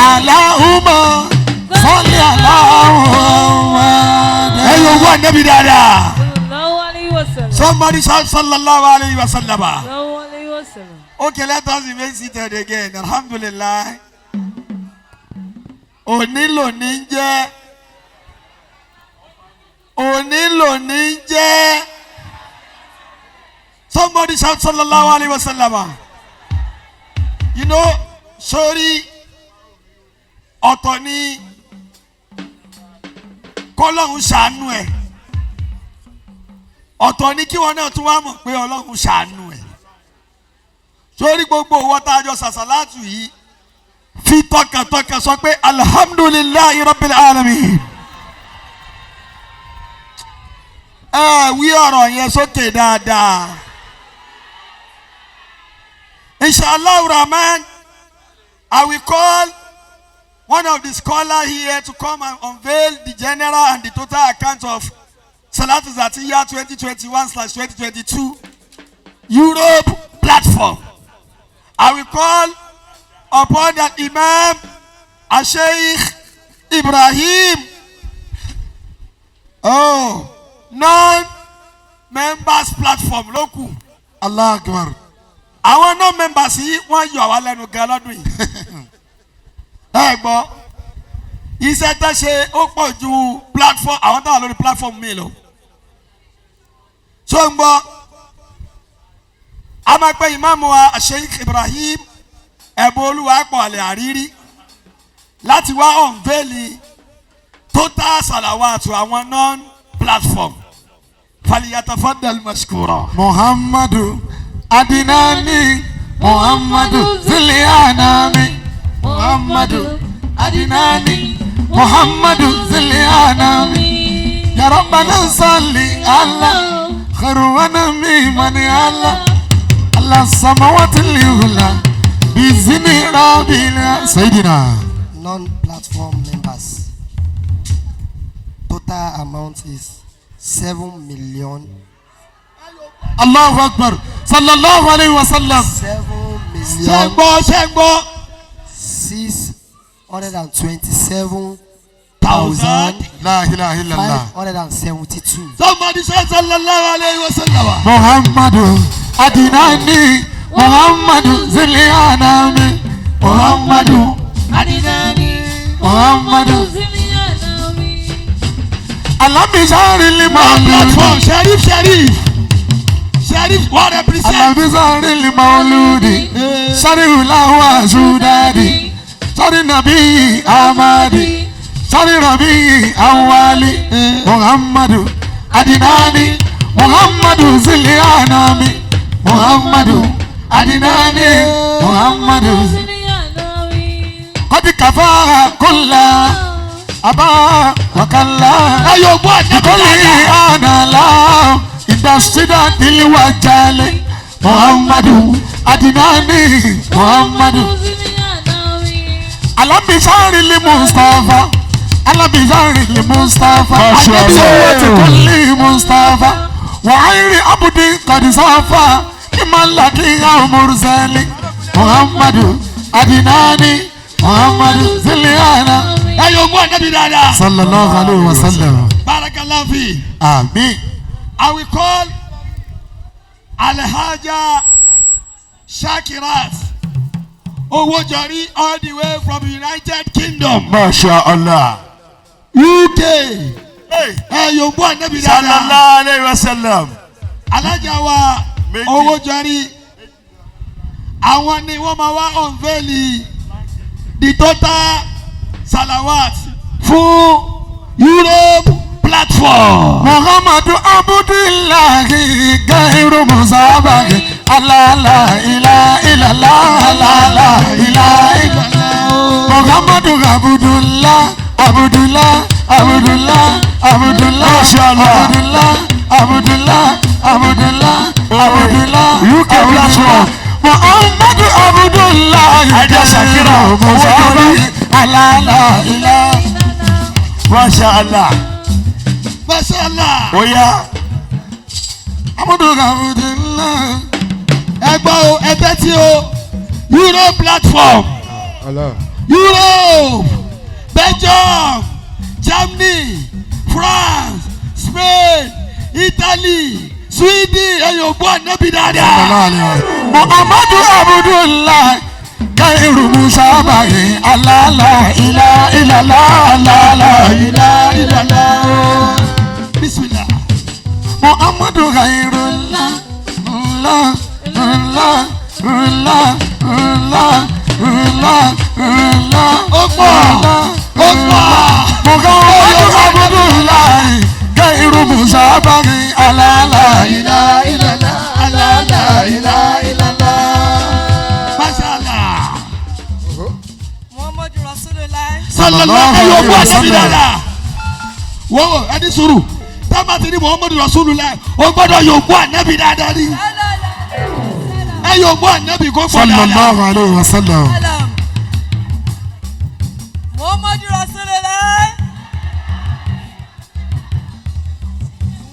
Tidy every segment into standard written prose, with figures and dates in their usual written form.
Allahumma salli ala Muhammad. Ẹyọ wọ Nabi dada. Somebody shout sallallahu alayhi wa sallam. Okay, let us remain seated again. Alhamdulillah. Onílò ní jẹ́. Onílò ní jẹ́. Somebody shout sallallahu alayhi wa sallam. You know, sorry, ọ̀tọ̀ ni k'Ọlọ́run ṣàánú ẹ̀. Ọ̀tọ̀ ni kí wọn náà tún wá mọ̀ pé Ọlọ́run ṣàánú ẹ̀. Sórí gbogbo owó tá a jọ sàṣàlátù yìí fi tọkàntọkàn sọ pé alhamdulillahi rabbil alamin. Wí ọ̀rọ̀ yẹn sókè dáadáa. Inshallah Rahman, I will call one of the scholars here to come and unveil the general and the total account of Salatul Zatiyya 2021/2022 Europe platform. I will call upon that Imam Sheikh Ibrahim. Non-members platform lókù. Allah Akbar. Àwọn non-members yìí wọ́n yọ àwa lẹ́nu gan lọ́dún yìí. Ẹ gbọ́, iṣẹ́ tó ṣe ó pọ̀ ju platform àwọn táwọn lórí platform mi lọ. Ṣó ń gbọ́? A máa pẹ́ ìmáàmù wa Sheikh Ibrahim ẹ̀bùn Olúwapọ̀ Àlẹ́ Àrírí láti wá unveil total salawatu àwọn non-platform. Falyatafaddal mashkura. Muhammadu Adinani, Muhammadu Zilianami, Muhammadu Adinani, Muhammadu Zilianami. Ya Rabbana salli ala khairwana mimani ala ala samawati al-ula bizni rabbina Sayyidina. Non-platform members. Total amount is 7 million. Allahu Akbar. Sallallahu alayhi wa sallam. 7 million. Ṣẹ́gbọ́. 627,000. La ilaha illallah. 572. Somebody say sallallahu alayhi wa sallam. Muhammadu Adinani, Muhammadu Zilianami, Muhammadu Adinani, Muhammadu Zilianami. Alabizari limam. Sharif, what represent? Alabizari limauludi. Sharif lawa Sudadi. Sharif Nabi Amadi. Sharif Rabi Awali. Muhammadu Adinani, Muhammadu Zilianami, Muhammadu Adinani, Muhammadu Zilianami. Qad kafa kulla aba wa kalla. Ayo boy, nikoli anala. Indasida diliwajale. Muhammadu Adinani, Muhammadu Zilianami. Alabizari li Mustafa. Alabizari li Mustafa. Alabizari Mustafa. Wa'ayri abudi kadisafa. Imalaki ya murzali. Muhammadu Adinani, Muhammadu Ziliana. Ayo bwa Nabi dada. Sallallahu alayhi wa sallam. Barakallahu fi. Amin. I will call Alhaja Shakirat Owojari all the way from United Kingdom. Masha Allah. UK. Hey, you born Nabi dada. Sallallahu alayhi wa sallam. Alhaja wa Owojari. Àwọn ni wọ́n máa wá unveil the total salawat fún Europe platform. Muhammadu Abdullahi Gairu Musabaki. Allah la ilaha illallah. Allah la ilaha illallah. Muhammadu Abdullah. Abdullah. Abdullah. Abdullah. Mashallah. Abdullah. Abdullah. Abdullah. UK platform. Muhammadu Abdullah. Ajá Shakira Musabaki. Allah la ilaha. Mashallah. Mashallah. Oya. Abdullah. Ẹgbọ́ o, ẹgbẹ́ tí o, Euro platform. Europe, Belgium, Germany, France, Spain, Italy, Sweden, and your boy Nabi Dada. Muhammadu Abdullah, Kairu Musa Bahi, Allah la ilaha illallah, la ilaha illallah. Bismillah. Muhammadu Khairullah, Allah, Allah, Allah, Allah, Allah, Allah. Muhammadu Abdullah, Kairu Musa Bahi, Allah la ilaha illallah, Allah la ilaha illallah. Mashallah. Muhammadu Rasulullah. Sallallahu alayhi wa sallam. Wo ẹni sùúrù tábà ti ní Muhammadu Rasulullah o gbọ́dọ̀ yòókù ànábì dáadáa ni ẹ yòókù ànábì kó gbọ́ dáadáa. Sallallahu alayhi wa sallam. Muhammadu Rasulullah.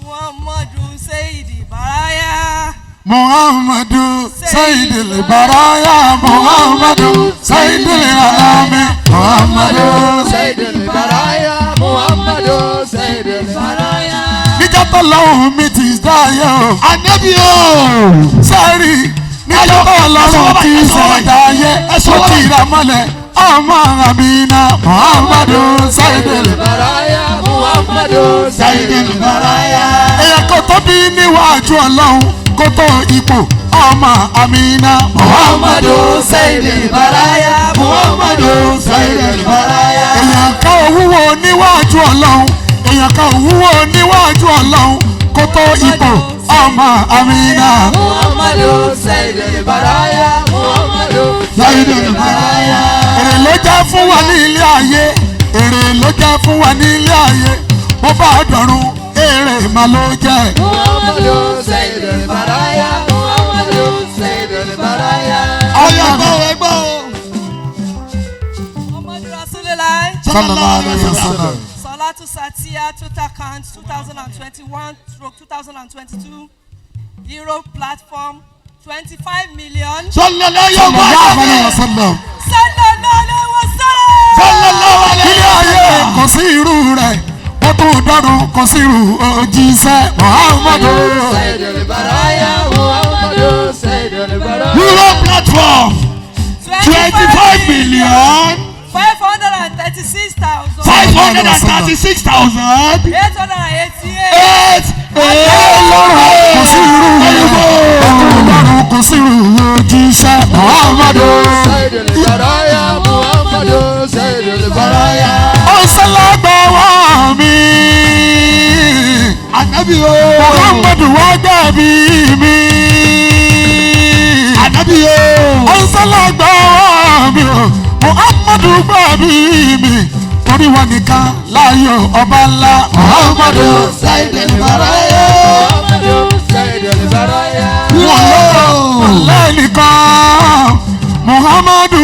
Muhammadu Sayyidi Baraya. Muhammadu Sayyidil Baraya, Muhammadu Sayyidil Alami, Muhammadu Sayyidil Baraya, Muhammadu Sayyidil Baraya. Níjọ́ tó lọ́hùn mi ti dáyé o. Ànábì o. Sẹ́rí níjọ́ tó lọ́hùn ti ṣẹ̀dáyé. Ó ti ra mọ́lẹ̀ ọmọ Amina, Muhammadu Sayyidil Baraya, Muhammadu Sayyidil Baraya. Èèyàn kò tóbi níwájú Ọlọ́run kó tó ipò ọmọ Amina, Muhammadu Sayyidil Baraya, Muhammadu Sayyidil Baraya. Èèyàn kan òwúwo níwájú Ọlọ́run, èèyàn kan òwúwo níwájú Ọlọ́run kó tó ipò ọmọ Amina, Muhammadu Sayyidil Baraya, Muhammadu Sayyidil Baraya. Èrè ló jẹ́ fún wa ní ilé ayé, èrè ló jẹ́ fún wa ní ilé ayé, bó bá dọ̀run èrè mà ló jẹ́. Muhammadu Sayyidil Baraya, Muhammadu Sayyidil Baraya. ọyọ ẹgbọ́ o. Muhammadu Rasulullah. Sallallahu alayhi wa sallam. Salatu Satya Total Count 2021/2022 Euro platform 25 million. Sallallahu Sallallahu alayhi wa sallam. Sallallahu alaihi wasallam. Sallallahu alayhi Ilé wa ayé sallam. kò sí irú rẹ̀, ó tún dọ́run kò sí irú òjíṣẹ́ Muhammadu. Sayyidil Baraya, Muhammadu Sayyidil Baraya. Euro platform 25 million 536,000. 536,000. 888. Kò sí irú rẹ̀, ó tún dọ́run kò sí irú òjíṣẹ́ Muhammadu. Sayyidil Baraya, Muhammadu Sayyidil Baraya. Ó sẹ́lágbàwọ́ mi. Ànábì o. Muhammadu wá gbẹ̀bí mi. Ànábì o. Ó sẹ́lágbàwọ́ mi o. Muhammadu gbẹ̀bí mi. Torí wọn nìkan láàyò ọba ńlá. Muhammadu Sayyidil Baraya. Muhammadu Sayyidil Baraya. wọ́n lẹ́nìkan. Muhammadu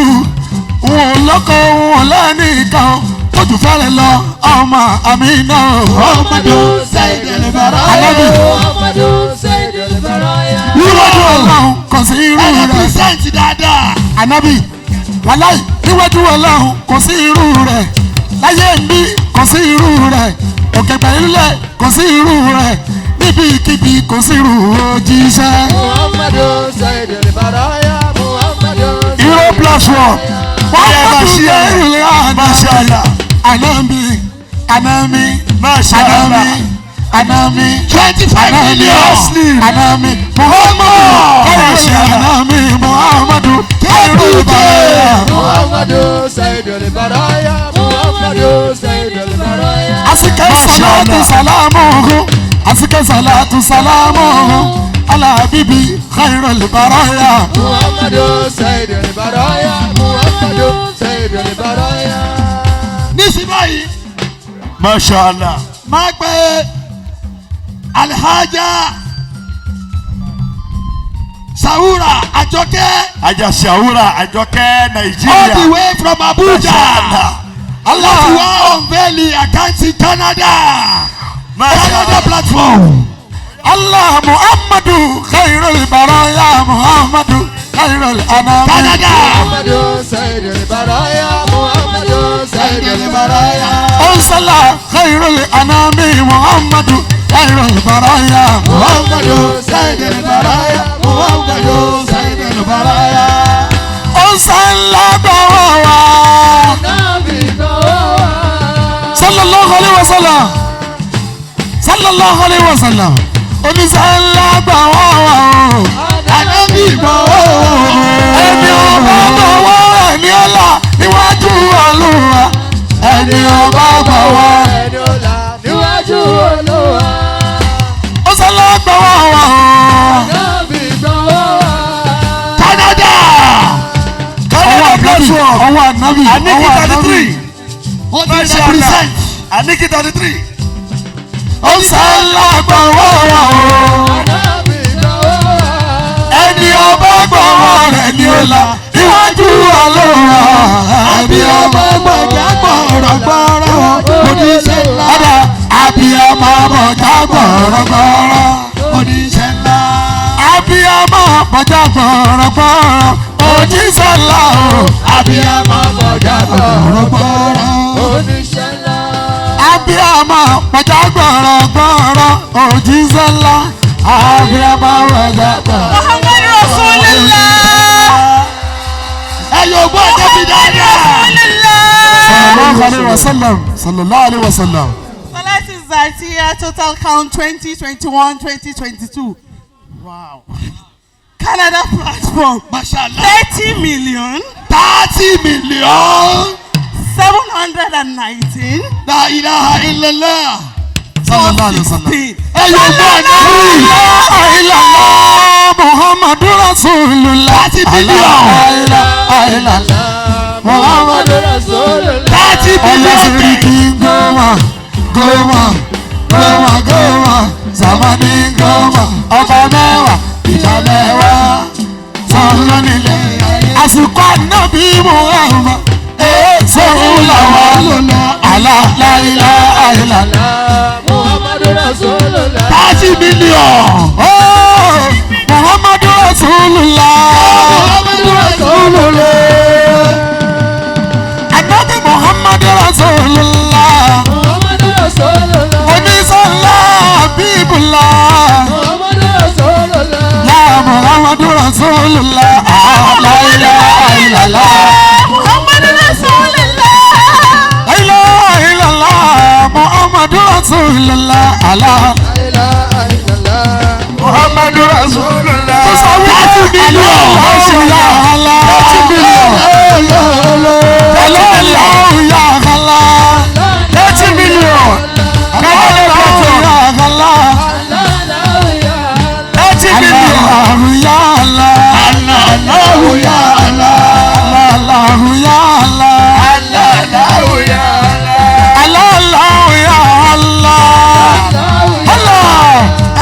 wọ́n lọ́kọ̀ wọ́n lẹ́nìkan. Ojú fẹ́rẹ̀ lọ ọmọ Amina. Muhammadu Sayyidil Baraya. Ànábì. Muhammadu Sayyidil Baraya. Níwájú Ọlọ́run kò sí irú Ẹni rẹ̀. pírísẹ́ǹtì dáadáa. Ànábì wàláì níwájú Ọlọ́run kò sí irú rẹ̀. Láyé mi kò sí irú rẹ̀. Òkè pẹ̀lúlẹ̀ kò sí irú rẹ̀. Níbikíbi kò sí irú òjíṣẹ́. Muhammadu Sayyidil Baraya, Muhammadu Euro platform. Muhammadu Sayyidil Mashallah. Ànábì Ànábì Mashallah. Ànábì 25 million. Ànábì Muhammadu Ànábì Muhammadu Sayyidil Baraya. Muhammadu Sayyidil Baraya, Muhammadu Sayyidil Baraya. Asike salatu salamuhu, asike salatu salamuhu, ala bibi khairul baraya. Muhammadu Sayyidil Baraya, Muhammadu Sayyidil Baraya. Nísìnyí báyìí Mashallah. máa pe Alhaja Sawura Àjọkẹ́ Ajá Sawura Àjọkẹ́ all the Nàìjíríà. way from Abuja. Allah wa unveil àkáǹtì Canada. Canada platform. Allah Muhammadu khairul baraya, Muhammadu khairul anam. Canada. Muhammadu Sayyidil Baraya, Anabi Muhammadu Khairul Baraya. Muhammadu Sayyidul Baraya. Muhammadu Sayyidul Baraya. Ó sálá gbọ́wọ́ wa. Nabi gbọ́wọ́. Sallallahu alaihi wasallam. Sallallahu alaihi wasallam. Onísàlá gbọ́wọ́ wa. Nabi gbọ́wọ́. Ẹni ọba gbọ́wọ́ ẹni ọlá níwájú Olúwa. Ẹni ọba gbọ́wọ́. Ẹni ọlá níwájú Olúwa. Ó sálá gbọ́wọ́ wa. Nabi gbọ́wọ́. Canada. Ọwọ́ ànábì. Aniki 33. What What is is represent? Aniki 33. Ó sálá gbọ́wọ́ wa. Nabi gbọ́wọ́. Ẹni ọba gbọ́wọ́ rẹ̀ ni ó là níwájú Olúwa. Ẹni ọba gbọ́jà gbọ̀rọ̀gbọ̀rọ̀ oníṣẹ́ ńlá. Ọ̀dà abiyamọ bọ̀jà gbọ̀rọ̀gbọ̀rọ̀ oníṣẹ́ ńlá. Abiyamọ bọ̀jà gbọ̀rọ̀gbọ̀rọ̀ oníṣẹ́ ńlá o. Abiyamọ bọ̀jà gbọ̀rọ̀gbọ̀rọ̀. Oníṣẹ́ ńlá. Abiyamọ bọ̀jà gbọ̀rọ̀gbọ̀rọ̀ oníṣẹ́ ńlá. Abiyamọ bọ̀jà gbọ̀rọ̀. Muhammad Rasulullah. Ẹ yóò gbọ́ débi dáadáa. Sallallahu alaihi wasallam. Sallallahu alaihi wasallam. Salat Zatia total count 2021-2022. Wow. Canada platform Mashallah. 30 million 30 million. 719 La ilaha illallah. Sallallahu alaihi wasallam. 16. Ẹ yóò gbọ́ débi. Muhammadu Rasulullah. 30 million. Muhammadu Rasulullah. 30 Ọlọ́sìn million. kí n gọ́mà Zamani gọ́mà ọba mẹ́wàá ìjà mẹ́wàá sọ̀rọ̀ nílẹ̀. Àsìkò ànábì Muhammad sọ̀rọ̀ làwọn lọ́nà aláìlá àìlá. Muhammadu Rasulullah. 30 million. Muhammadu Rasulullah. Muhammadu Rasulullah. Ànábì Muhammadu Rasulullah. Muhammadu Rasulullah. Onísọ̀lá bíbùlá. Muhammadu Rasulullah. Ya Muhammadu Rasulullah. La ilaha illallah. Muhammad Rasulullah. La ilaha illallah. Muhammadu Rasulullah. Allah. La ilaha illallah. Muhammadu Rasulullah. Tó sọ wí 30 million. Allah. 30 million. Allah ya Allah. 30 million. Allah ya Allah. 30 million. Allah ya Allah. Allahu ya Allah. Allah ya Allah. Allahu ya Allah. Allah ya Allah.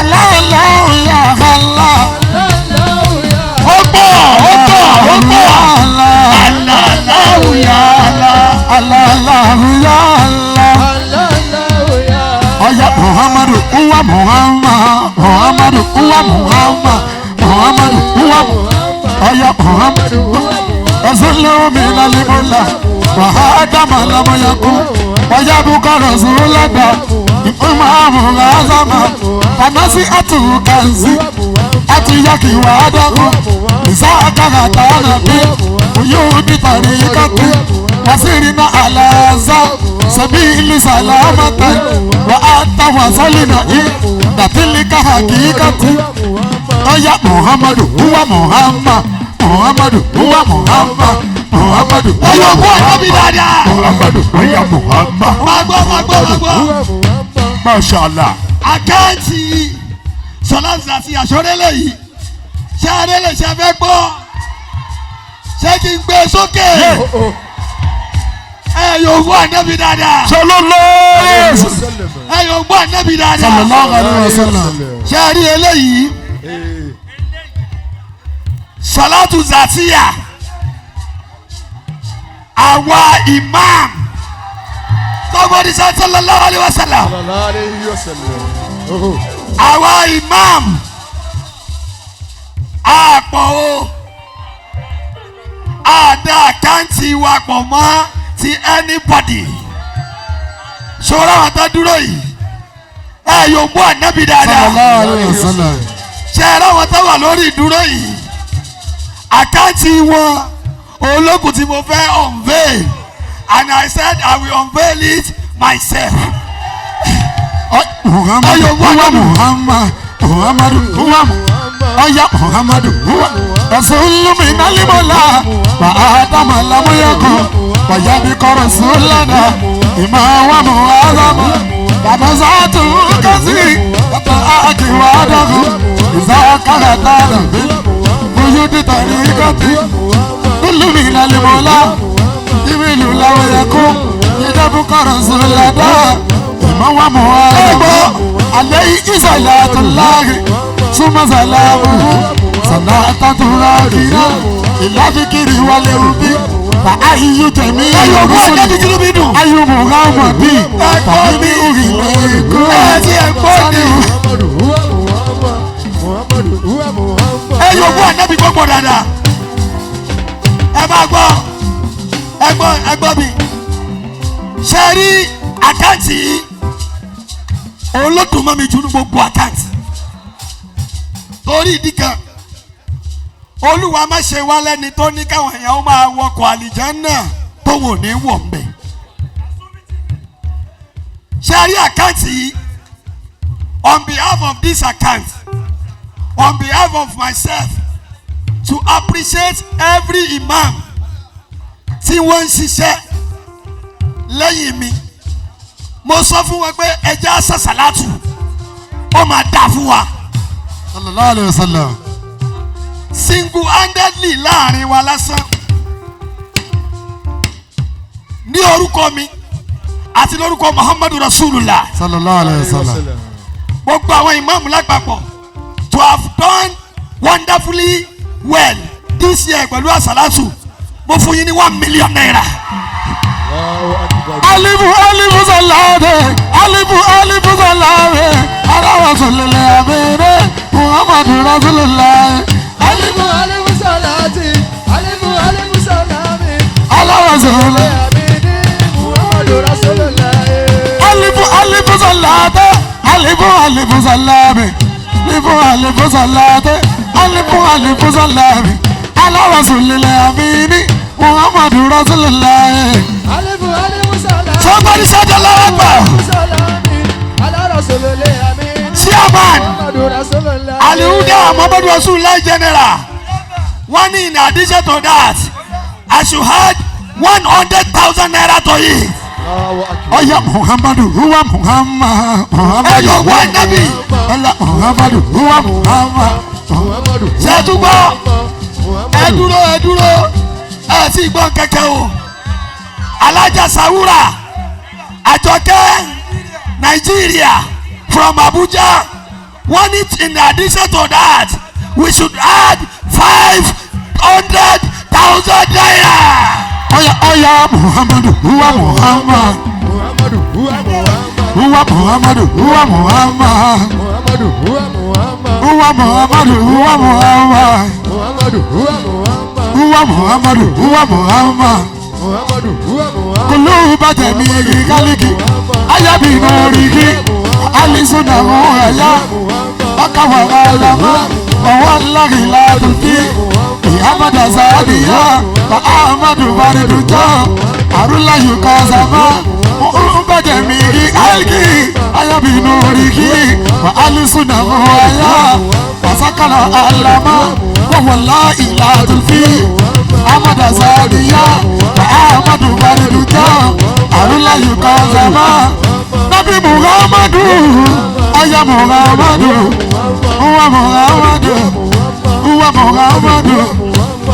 Allah ya Allah. Ó pọ̀, ó pọ̀, ó pọ̀. Allahu ya Allah. Allahu ya Allah. Oya Muhammadu uwa Muhammadu uwa Muhammadu uwa Oya Muhammadu Rasulu mina limula wa Adama lamu yaku Oya buka Rasulada Imamu Azama Anasi atu kanzi Atu yaki wa adaku Isaka gatana bi Uyudi tarikati Wasirina alaza Sabili salamatan Wa ata wasalina Datilika hakikati Oya Muhammadu huwa Muhammadu huwa Muhammadu Ẹ yóò gbọ́ débi dáadáa. Muhammadu huwa Muhammad. Máa gbọ́, máa gbọ́, máa gbọ́. Mashallah. Àkáǹtì Sọláńsì àti àṣọrẹ́lẹ̀ yìí. Ṣé arẹ́lẹ̀ ṣe fẹ́ gbọ́? Ṣé kí n gbé sókè? Ẹ yóò gbọ́ débi dáadáa. Sallallahu Ẹ yóò gbọ́ débi dáadáa. alaihi wasallam. Ṣé a rí eléyìí? Salatu Zatia. Àwa imam. Somebody say sallallahu alaihi wasallam. Àwa imam. Àpọ̀ o. Àdá àkáǹtì wa pọ̀ mọ́ ti anybody. ṣọ́ra àwọn tó dúró yìí ẹ yóò mú ànábì dáadáa sallallahu alaihi wasallam. ṣe ẹ ráwọn tó wà lórí ìdúró yìí àkáǹtì wọn ológun tí mo fẹ́ unveil and I said I will unveil it myself. Muhammadu huwa Muhammad, Muhammadu huwa Oya Muhammadu huwa Rasulun minal mola wa Adama lam yakun wa yabqa rasulana imawa mu'azama Babazatu kazi Ta'aki wadahu Iza karatana Buyudi tarikati Kullu minal mola Ibilu law yakun Yabqa rasulana imawa mu'azama Alayhi salatullahi Suma salamu Salata turakina Ila fikiri wale ubi Fa ahiyu temi Ayu Muhammadi Fahimi uhime ẹ yóò mú ànábì gbogbo dáadáa ẹ máa gbọ́ mi ṣe rí àkáǹtì yìí òun ló dùn mọ́ mi jù ní gbogbo àkáǹtì torí ìdí kan olúwa má ṣe wá lẹ́ni tó ní káwọn èèyàn ó máa wọkọ̀ àlìjánná tó wò ní wọ̀ ń bẹ̀ ṣe rí àkáǹtì yìí on behalf of this account on behalf of myself to appreciate every imam tí wọ́n ń ṣiṣẹ́ lẹ́yìn mi mo sọ fún wọn pé ẹjẹ́ àṣàṣàlátù ó máa dà fún wa. sallallahu alaihi wasallam. single handedly láàrin wa lásán ní orúkọ mi àti lórúkọ Muhammadu Rasulullah sallallahu alaihi wasallam. gbogbo àwọn ìmáàmù lápapọ̀ to have done wonderfully well this year pẹ̀lú àṣàlátù mo fún yín ní 1 million naira. alifu salade alifu salade alawa sallallahu abere Muhammadu Rasulullah alifu salati alifu salami alawa sallallahu Muhammadu Rasulullah alifu salade alifu salame alifu salade alifu salame alawa sallallahu abere Muhammadu Rasulullah. alifu salati somebody shout Allahu Akbar. Chairman Alihuda Muhammadu Rasulullah General wọ́n ní in addition to that I should add 100,000 naira to it. Oya Muhammadu huwa Muhammad. ẹ yóò wọ ànábì Oya Muhammadu huwa Muhammad. ṣe tún gbọ́ ẹ dúró ẹ sì gbọ́ kẹ̀kẹ́ o Alájà Sawura Àjọkẹ́ Nigeria from Abuja want it in addition to that we should add 500,000 naira. Oya Muhammadu huwa Muhammad. Huwa Muhammadu huwa Muhammad. Huwa Muhammadu huwa Muhammad. Huwa Muhammadu huwa Muhammad. Kulu batemi kaliki ayabi noriki alisuna moya akawa alama wallahi la tuti Ahmad Azadiya wa Ahmadu Bariduja arula yukazama batemi kaliki ayabi noriki wa alisuna moya wasakala alama wallahi la tuti Ahmad Azadiya wa Ahmadu Bariduja arula yukazama Nabi Muhammadu aya Muhammadu huwa Muhammadu huwa Muhammadu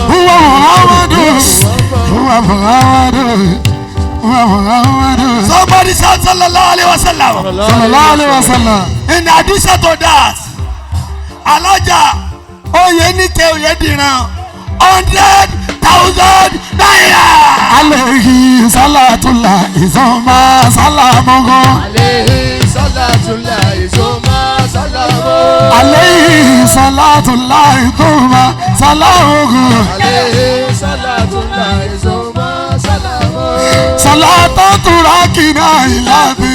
huwa Muhammadu huwa Muhammadu huwa Muhammadu. Somebody shout sallallahu alaihi wasallam. Sallallahu alaihi wasallam. In addition to that Alájà Oyèníkẹ́ Oyèdìran 100,000 naira. Alayhi salatullah izoma salamugo. Alayhi salatullah izoma salamu. Alayhi salatullah izoma salamugo. Alayhi salatullah izoma salamu. Salatan turakina ila bi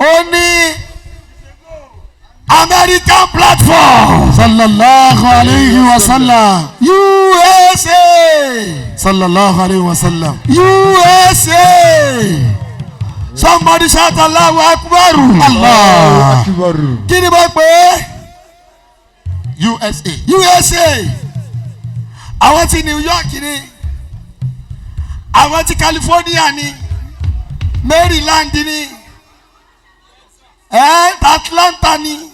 ó ní American platform sallallahu alayhi wa sallam. USA sallallahu alayhi wa sallam. USA somebody shout Allahu Akbar. Allah. Kí ni mo pè é? USA. USA àwọn ti New York ni àwọn ti California ni Maryland ni Atlanta ni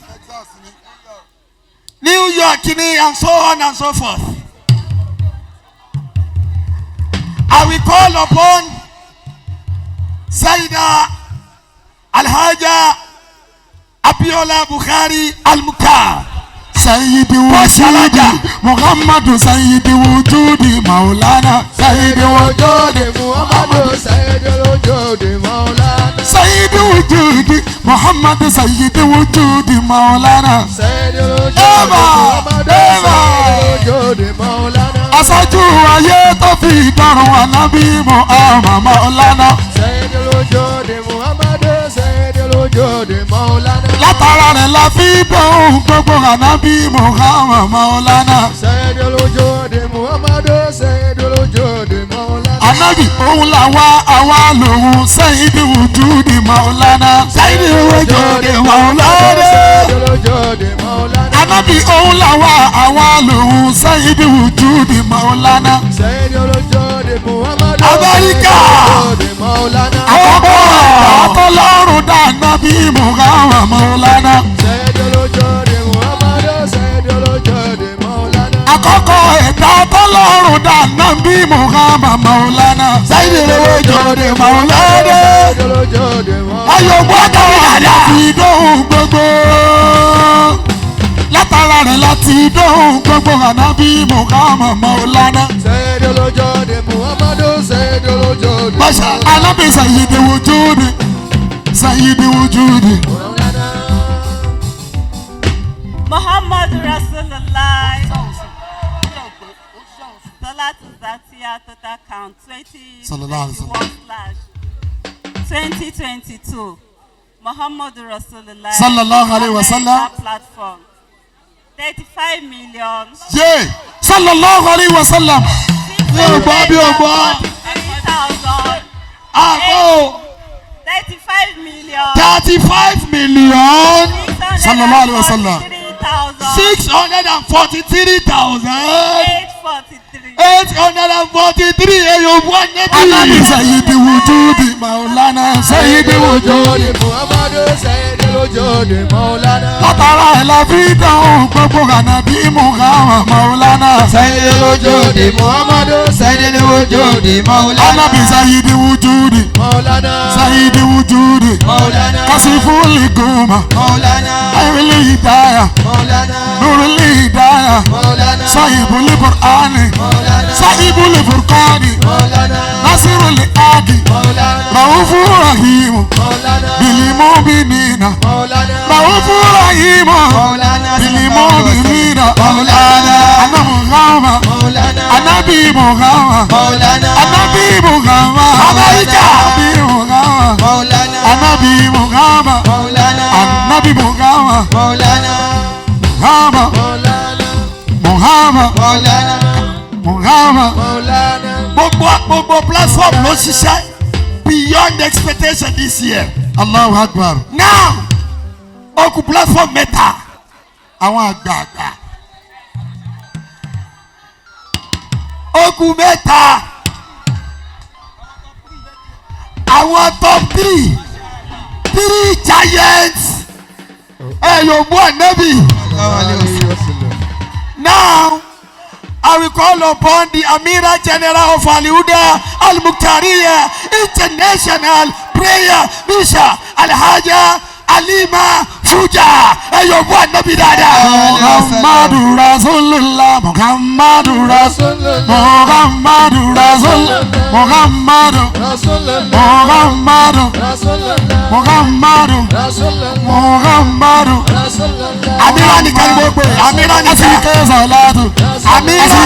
New York ni and so on and so forth. I will call upon Sayyida Alhaja Abiola Buhari Al-Mukar. Sayyidi wujudi Muhammadu Sayyidi wujudi Maulana Sayyidi wujudi Muhammadu Sayyidi wujudi Maulana. Sayyidi wujudi Muhammadu Sayyidi wujudi Maulana. Sayyidi wujudi Muhammadu Sayyidi wujudi Maulana. Aṣáájú ayé tó fi dọ̀rùn Ànábì Muhammad Maulana. Sayyidi wujudi Muhammadu Sayyidi wujudi Maulana. Látara rẹ̀ la fi dọ̀hùn gbogbo Ànábì Muhammad Maulana. Sayyidi wujudi Muhammadu Sayyidi wujudi Maulana. Ànábì òun làwa àwa lòun Sayyidi wujudi Maulana. Sayyidi wujudi Maulana. Sayyidi wujudi Maulana. Ànábì òun làwa àwa lòun Sayyidi wujudi Maulana. Sayyidi wujudi Muhammadu Amẹ́ríkà. Sayyidi wujudi Maulana. Àtọ́lọ́run dáná bí Muhammad Maulana. Sayyidi wujudi Muhammadu Sayyidi wujudi Maulana. Àkọ́kọ́ ẹ̀dá tọ́lọ́run dáná bí Muhammad Maulana. Sayyidi wujudi Maulana. Sayyidi wujudi Maulana. Ayọ̀ gbọ́dọ̀ yàrá. Láti dóhùn gbogbo. Látara rẹ̀ láti dóhùn gbogbo Ànábì Muhammad Maulana. Sayyidi wujudi Muhammadu Sayyidi wujudi Masha Ànábì Sayyidi wujudi. Sayyidi wujudi. Maulana. Muhammad Rasulullah. Salatu Zatia total count Sallallahu alaihi 2021/2022. Muhammad Rasulullah. Sallallahu alaihi wasallam. America platform. 35 million. Yé sallallahu alayhi wa sallam. bí o gbọ́ 3,000. àgọ́ 35 million. 35 million Sallallahu alaihi wasallam. 643,843 843. èyàn bú Ànábì ànábì. Sayyidi wujudi Maulana. Sayyidi wujudi. Muhammadu Sayyidi wujudi Maulana. Látara ẹ̀ la fi dánwò gbogbo Ànábì Muhammad Maulana. Sayyidi wujudi Muhammadu Sayyidi wujudi Maulana. Ànábì Sayyidi wujudi. Maulana. Sayyidi wujudi. Maulana. Kasiful Guma. Maulana. Ayril Hidayah. Maulana. Nurul Hidayah. Maulana. Sahibul Qur'ani. Maulana. Sahibul Furqani. Maulana. Nasirul Adi. Maulana. Raufur Rahim. Maulana. Bil mu'minina. Maulana. Raufur Rahim. Maulana. Bil mu'minina. Maulana. Ana Muhammad. Maulana. Anabi Muhammad. Maulana. Anabi Muhammad. Amẹ́ríkà. Anabi Muhammad. Maulana. Anabi Muhammad. Maulana. Anabi Muhammad. Maulana. Muhammad. Maulana. Muhammad. Maulana. Muhammad. Maulana. Gbogbo platform ló ṣiṣẹ́ beyond expectation this year. Allahu Akbar. Now, ó kù platform mẹ́ta. Àwọn àgbààgbà. Ó kù mẹ́ta. Àwọn top 3 giants. Yóò bú ànábì. Now, I will call upon the Amira General of Al-Huda Al-Muqtariya International Prayer Mission Alhaja Alima Fuja. Yóò bú ànábì dáadáa. Muhammadu Rasulullah. Muhammadu Rasulullah. Muhammadu Rasulullah. Muhammadu. Rasulullah. Muhammadu. Rasulullah. Muhammadu. Rasulullah. Muhammadu. Rasulullah. Amira nìkan ni mo pè. Amira nìkan. Asike salatu. Amira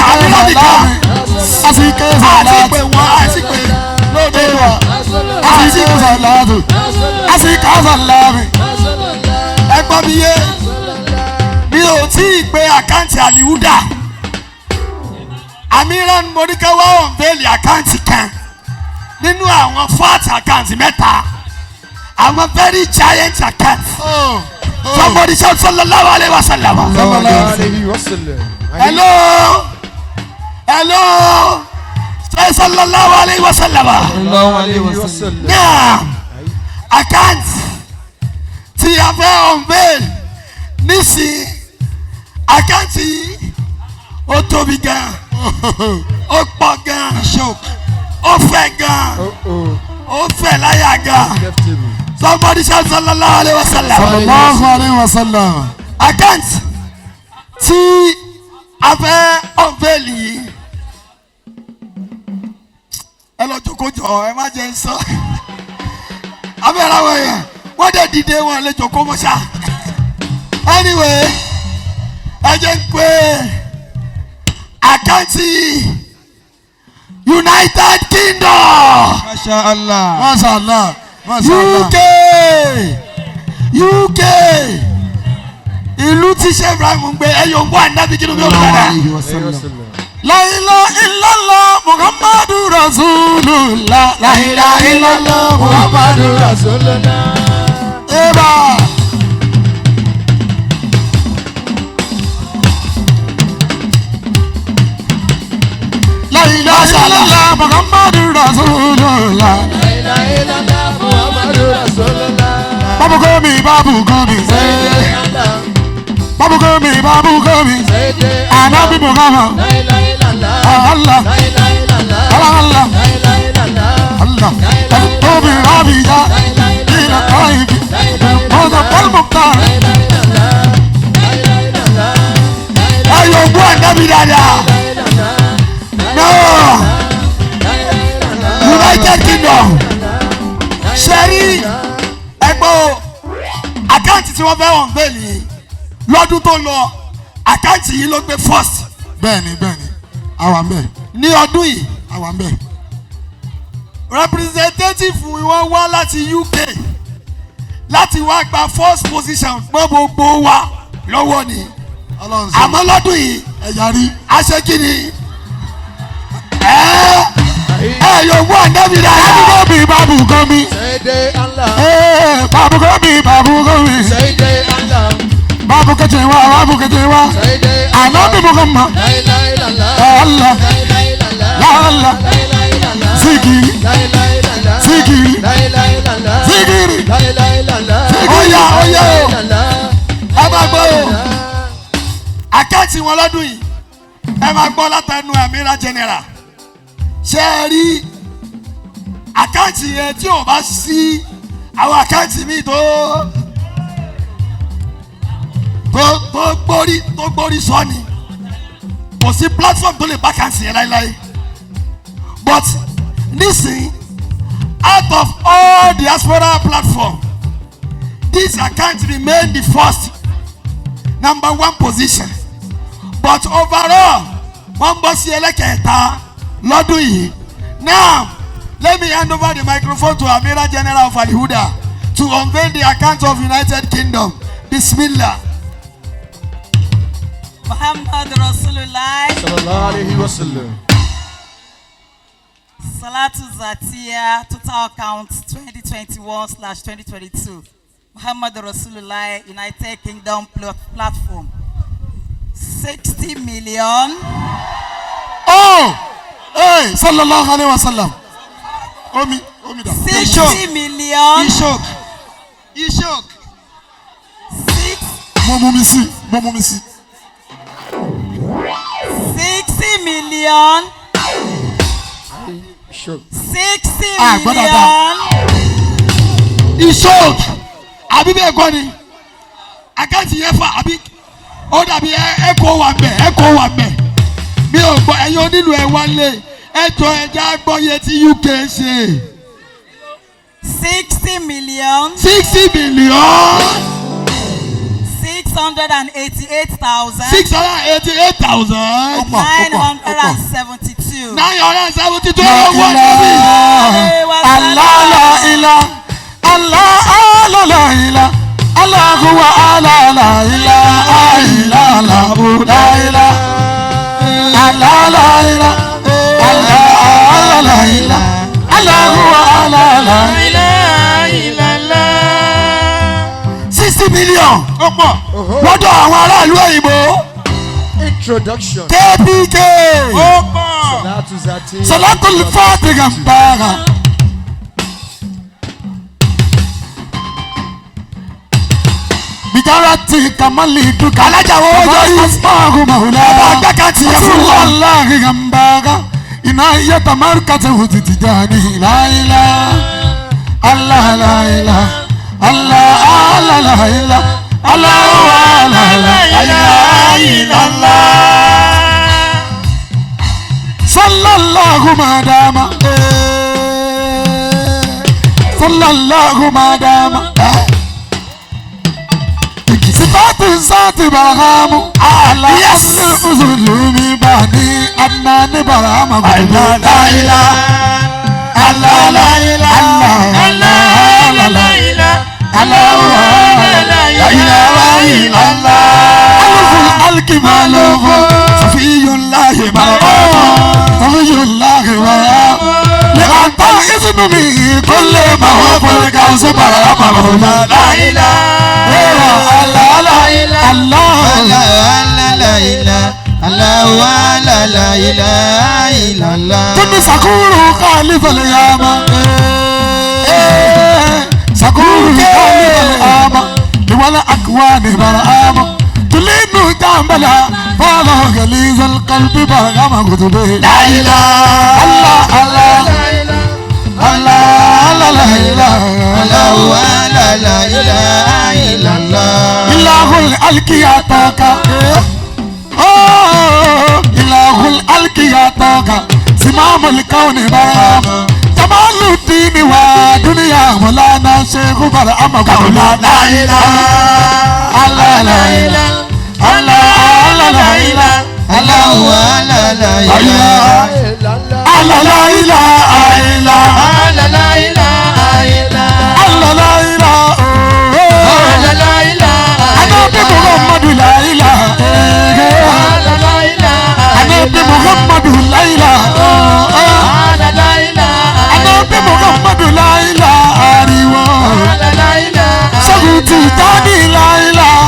nìkan. Asike Àti salatu. pé wọ́n àti pé lóde wa. Rasulullah. Asike àsìkò sàlátù àsìkò sàlámì. ẹ gbọ́ mi yé mi ò tí ì gbé àkáǹtì àlìwúdà Amiran Morikawa unveil àkáǹtì kan nínú àwọn fat àkáǹtì mẹ́ta àwọn very giant accounts. Somebody shout sallallahu alaihi wasallam. Hello. Say sallallahu alaihi wasallam. Now, account tí a fẹ́ unveil nísìnyí account yìí ó tóbi gan, ó pọ̀ gan, ó fẹ̀ gan, ó fẹ̀ láyà gan. Somebody shout sallallahu alaihi wasallam. Sallallahu alaihi wasallam. Account tí a fẹ́ unveil yìí ẹ lọ jókòó jọ ẹ má jẹ́ sọ abẹ́rẹ́ àwọn èèyàn wọ́n dẹ̀ dìde wọn lè jókòó mọ́ ṣá. Anyway ẹ jẹ́ ń pè àkáǹtì United Kingdom. Masha Allah. Masha Allah. Masha Allah. UK ìlú tí ṣe Ibrahim ń gbé ẹyọ ń bọ ànábì kí ló bí ó padà. La ilaha illallah Muhammadu Rasulullah. La ilaha illallah Muhammadu Rasulullah. Eba. La ilaha illallah Muhammadu Rasulullah. La ilaha illallah Muhammadu Rasulullah. Babu komi. Babu komi. Anabi Muhammad. Allah. Allah. Allah. Tobi Rabija. Ina Taibi. Moza Palmuktar. Ẹyọ ń bọ ànábì dáadáa. No. United Kingdom. Ṣẹ́rí ẹgbẹ́ àkáǹtì tí wọ́n fẹ́ wọ̀n bẹ́ẹ̀lì yìí lọ́dún tó lọ àkáǹtì yìí ló gbé first. Bẹ́ẹ̀ni àwa ń bẹ. Ní ọdún yìí Àwa ń bẹ. representative wọn wá láti UK láti wá gba first position mọ́ gbogbo wa lọ́wọ́ ni Ọlọ́run sọ. àmọ́ lọ́dún yìí Ẹ̀yà rí. aṣèkìní yóò wọ ànábì dáadáa. Babu komi. Sayyidi Allah. Babu komi. Sayyidi Allah. Babu ketewa. Sayyidi Anabi Muhammad. La ilaha illallah. Allah. La ilaha illallah. La Allah. La ilaha illallah. Zikiri. La ilaha illallah. Zikiri. La ilaha illallah. Zikiri. La ilaha illallah. Oya La o ilaha illallah. ẹ máa gbọ́ o àkáǹtì wọn lọ́dún yìí ẹ máa gbọ́ látẹnu Amira General ṣe é rí àkáǹtì yẹn tí ò bá sí àwọn àkáǹtì míì tó gbórí sọ ni kò sí platform tó lè bá àkáǹtì yẹn láéláé but nísìnyí out of all diaspora platform this account remain the first number one position but overall wọ́n bọ́ sí ẹlẹ́kẹ̀ẹ́ta lọ́dún yìí. Now let me hand over the microphone to Amira General of Alihuda to unveil the account of United Kingdom. Bismillah. Muhammad Rasulullah. Sallallahu alaihi wasallam. Salatu Zatia, total count 2021/2022. Muhammad Rasulullah, United Kingdom platform. 60 million. Oh! Hey! Sallallahu alaihi wasallam. Omi da. 60 million. Ishok. Mo mú mi sí. 60 million. 60 million. Ishok. Àbí bẹ́ẹ̀ kọ́ ni àkáǹtì yẹn fà àbí ó dàbí ẹ̀kọ́ wà mẹ́ mi ò gbọ́ ẹ̀yin onílù ẹ̀ wálé ẹ̀jọ̀ ẹ̀já gbọ́yé tí UK ṣe. 60 million. 60 million. 688,000. 688,000. 972. 972 La owó ànábì. ilaha Allah la ilaha Allah la ilaha Allah huwa Allah la ilaha illallah la ilaha Allah la ilaha Allah la ilaha Allah huwa Allah la ilaha illallah. 60 million lọ́dọ̀ àwọn aráàlú òyìnbó. Introduction. KPK. Salatu Zati. Salatul Fatiha Mbara. Bijarati kamali duka. Alájà wo ojú yìí. Asmahu mahula. Ọba agbáka ti yẹ fún wa. Wallahi Mbara. Ina yata markata wuti tijani. La ilaha. Allah la ilaha. Allah la ilaha. Allah la ilaha illallah. Sallallahu madama. Sallallahu madama. Sifatu zati baramu. Ala asli uzulumi bani. Adnani barama. Allah la ilaha. Allah la ilaha. Allah la ilaha. Allah la ilaha illallah. Aluful alkimaluhu. Safiyullahi barakaatuh. Safiyullahi barakaatuh. لأنت الإذن به كل ما هو فلك سبر أمره لا إله الله لا إله الله لا إله الله كن سكور خالف اليام سكور خالف اليام ولا أكوان برآم تلين جنبلا فاضح غليظ القلب برغم كتبه لا إله الله الله الله لا إله لا إله إلا الله إله الألك يعطاك إله الألك يعطاك سمام الكون برام جمال الدين ودنيا مولانا شيخ برام قولا لا إله الله لا إله الله لا إله الله لا إله الله لا إله إلا الله لا إله إلا الله لا إله الله لا إله أنا بمحمد لا إله الله لا إله أنا بمحمد لا إله الله لا إله أنا بمحمد لا إله الله لا إله سقوطي تاني لا إله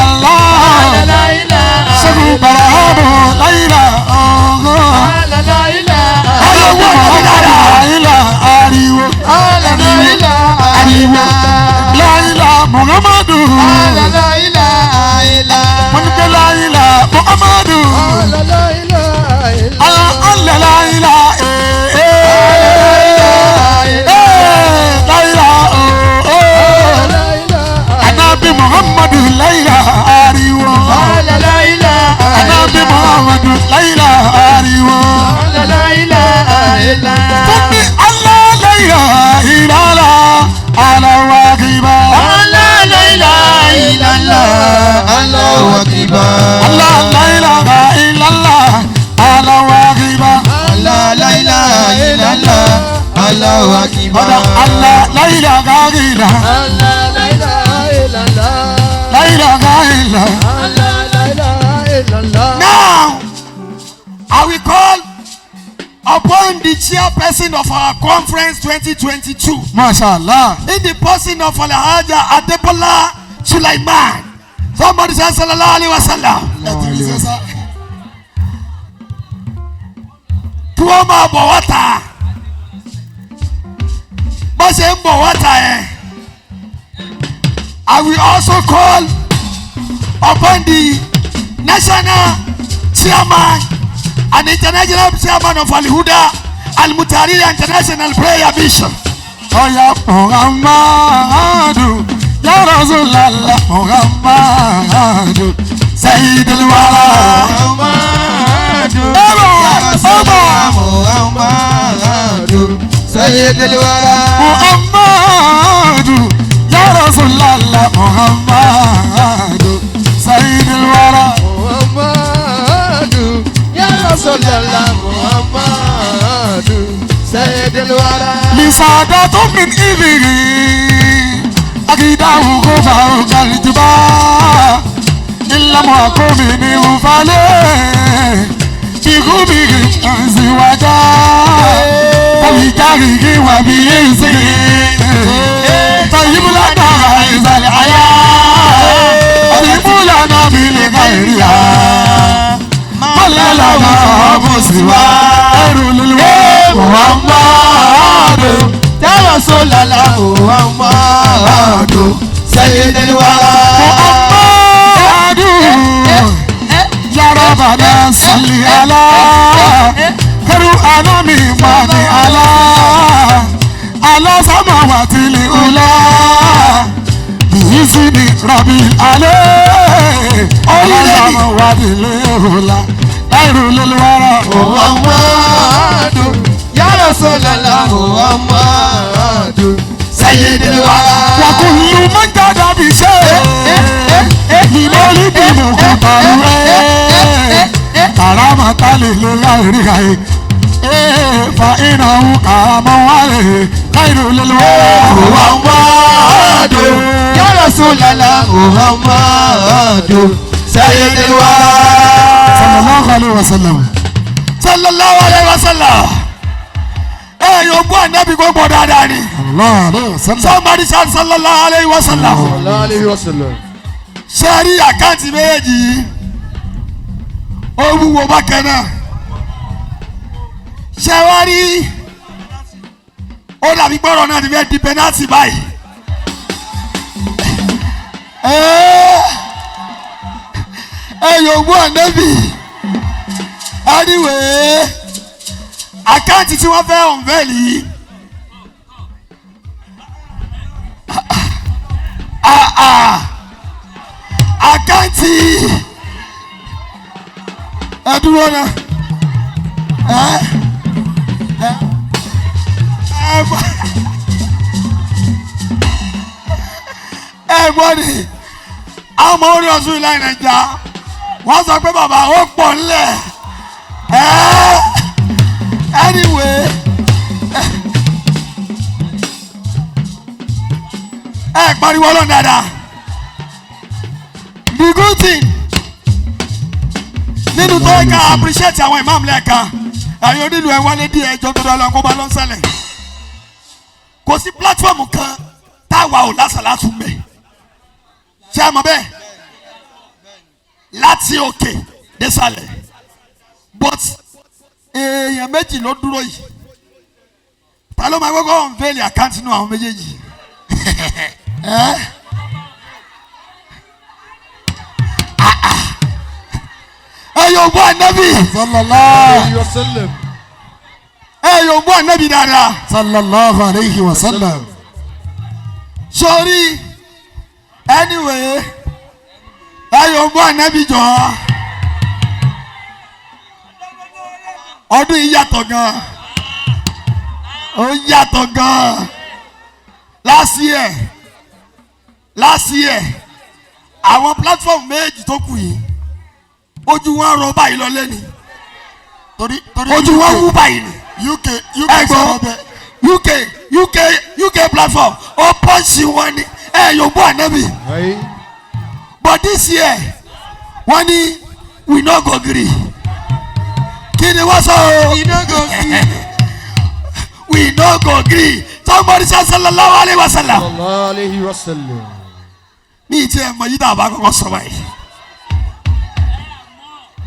الله لا إله سقوط برهام لا إله الله لا إله Muhammadu la ilaha illa la ilaha Muhammadu la ilaha illa Allah la ilaha la ilaha Anabi Muhammadu la ilaha la ilaha Anabi Muhammadu la ilaha la ilaha illa Allah la ilaha illa ala waqiba الله أكبر الله لا إله إلا الله الله أكبر الله لا إله إلا الله الله أكبر الله لا إله إلا الله لا إله إلا الله. Now, I will call upon the chairperson of our conference 2022. MashaAllah. In the person of Alhaja Adebola Sulaiman. Somebody say sallallahu alaihi wasallam. Kí wọ́n máa bọ̀ wọ́ta. Bó ṣe ń bọ̀ wọ́ta yẹn. I will also call upon the national chairman and international chairman of Al-Huda Al-Mutahharira International Prayer Mission. Oya Muhammadu. Ya Rasulallah Muhammadu Sayyidul Wara Muhammadu Ya Rasulallah Muhammadu Sayyidul Wara Muhammadu Ya Rasulallah Muhammadu Sayyidul Wara Muhammadu Ya Rasulallah Muhammadu سعادة من إبره أكيده غفا كالجبا إلا ما كومني وفالي بغبه أزواجا وبكاره وبيزه طيب لنا عز الحياة طيب لنا بالغيرها ولا لنا مسوى خير للوالد محمد يا رسول الله محمد سيد الورى محمد يا ربنا صل على خير الأنام من على سماوات الأولى بإذن ربي عليه على سماوات الأولى خير للورى محمد يا رسول الله محمد سيد الورى وكل من جاد بشيء لمولد مختار كرامة لله فإنه كرم عليه خير للورى محمد يا رسول الله محمد سيد الورى صلى الله عليه وسلم sallallahu alayhi wa sallam. Yóò gbọ́ ànábì gbogbo dáadáa ni. الله عليه وسلم Somebody shout sallallahu alayhi wa sallam. sallallahu alayhi wa sallam. Ṣé rí àkáǹtì méjèèjì yìí? Ó wúwo bákan náà. Ṣé wá rí? Ó dàbí gbọ́rọ̀ náà ti fẹ́ di pẹ́nátì báyìí. Yóò gbọ́ ànábì. Anyway, àkáǹtì tí wọ́n fẹ́ unveil yìí. Àkáǹtì ẹ dúró náà. Ẹ gbọ́ ni àwọn ọmọ orí ọ̀ṣun ilẹ̀ Nàìjíríà wọ́n sọ pé bàbá ó pọ̀ ńlẹ̀. Anyway, pariwo lọ dáadáa. The good thing nínú tó yẹ ká appreciate àwọn imam lẹ́ẹ̀kan ẹ̀yin onílù ẹ̀ wálé díẹ̀ ẹjọ́ tó dọ́lọ́ kó bá lọ ṣẹlẹ̀. Kò sí platform kan táwa ò lásàlátù mẹ́. Ṣé ẹ mọ̀ bẹ́ẹ̀? Láti òkè désàlẹ̀. But èèyàn méjì ló dúró yìí. Ta ló máa gbọ́dọ̀ unveil àkáǹtì nínú àwọn méjèèjì? Yóò gbọ́ ànábì. sallallahu alayhi wa sallam. Yóò gbọ́ ànábì dáadáa. sallallahu alayhi wa sallam Sorry. Anyway, yóò gbọ́ ànábì jọ. Ọdún yìí yàtọ̀ gan. Ó yàtọ̀ gan. Last year, àwọn platform méjì tó kù yìí, ojú wọn rọ báyìí lọ lẹ́ni. Ojú wọn wú báyìí ni. UK platform ó pọ́ǹsì wọn ni yóò gbọ́ ànábì. But this year wọ́n ní we no go gree. Kí ni wọ́n sọ o? We no go gree. Somebody say sallallahu alayhi wa sallam. sallallahu alayhi wa sallam. Ní ìtí ẹ̀ mọ̀ yí dàbá kọ́kọ́ sọ báyìí.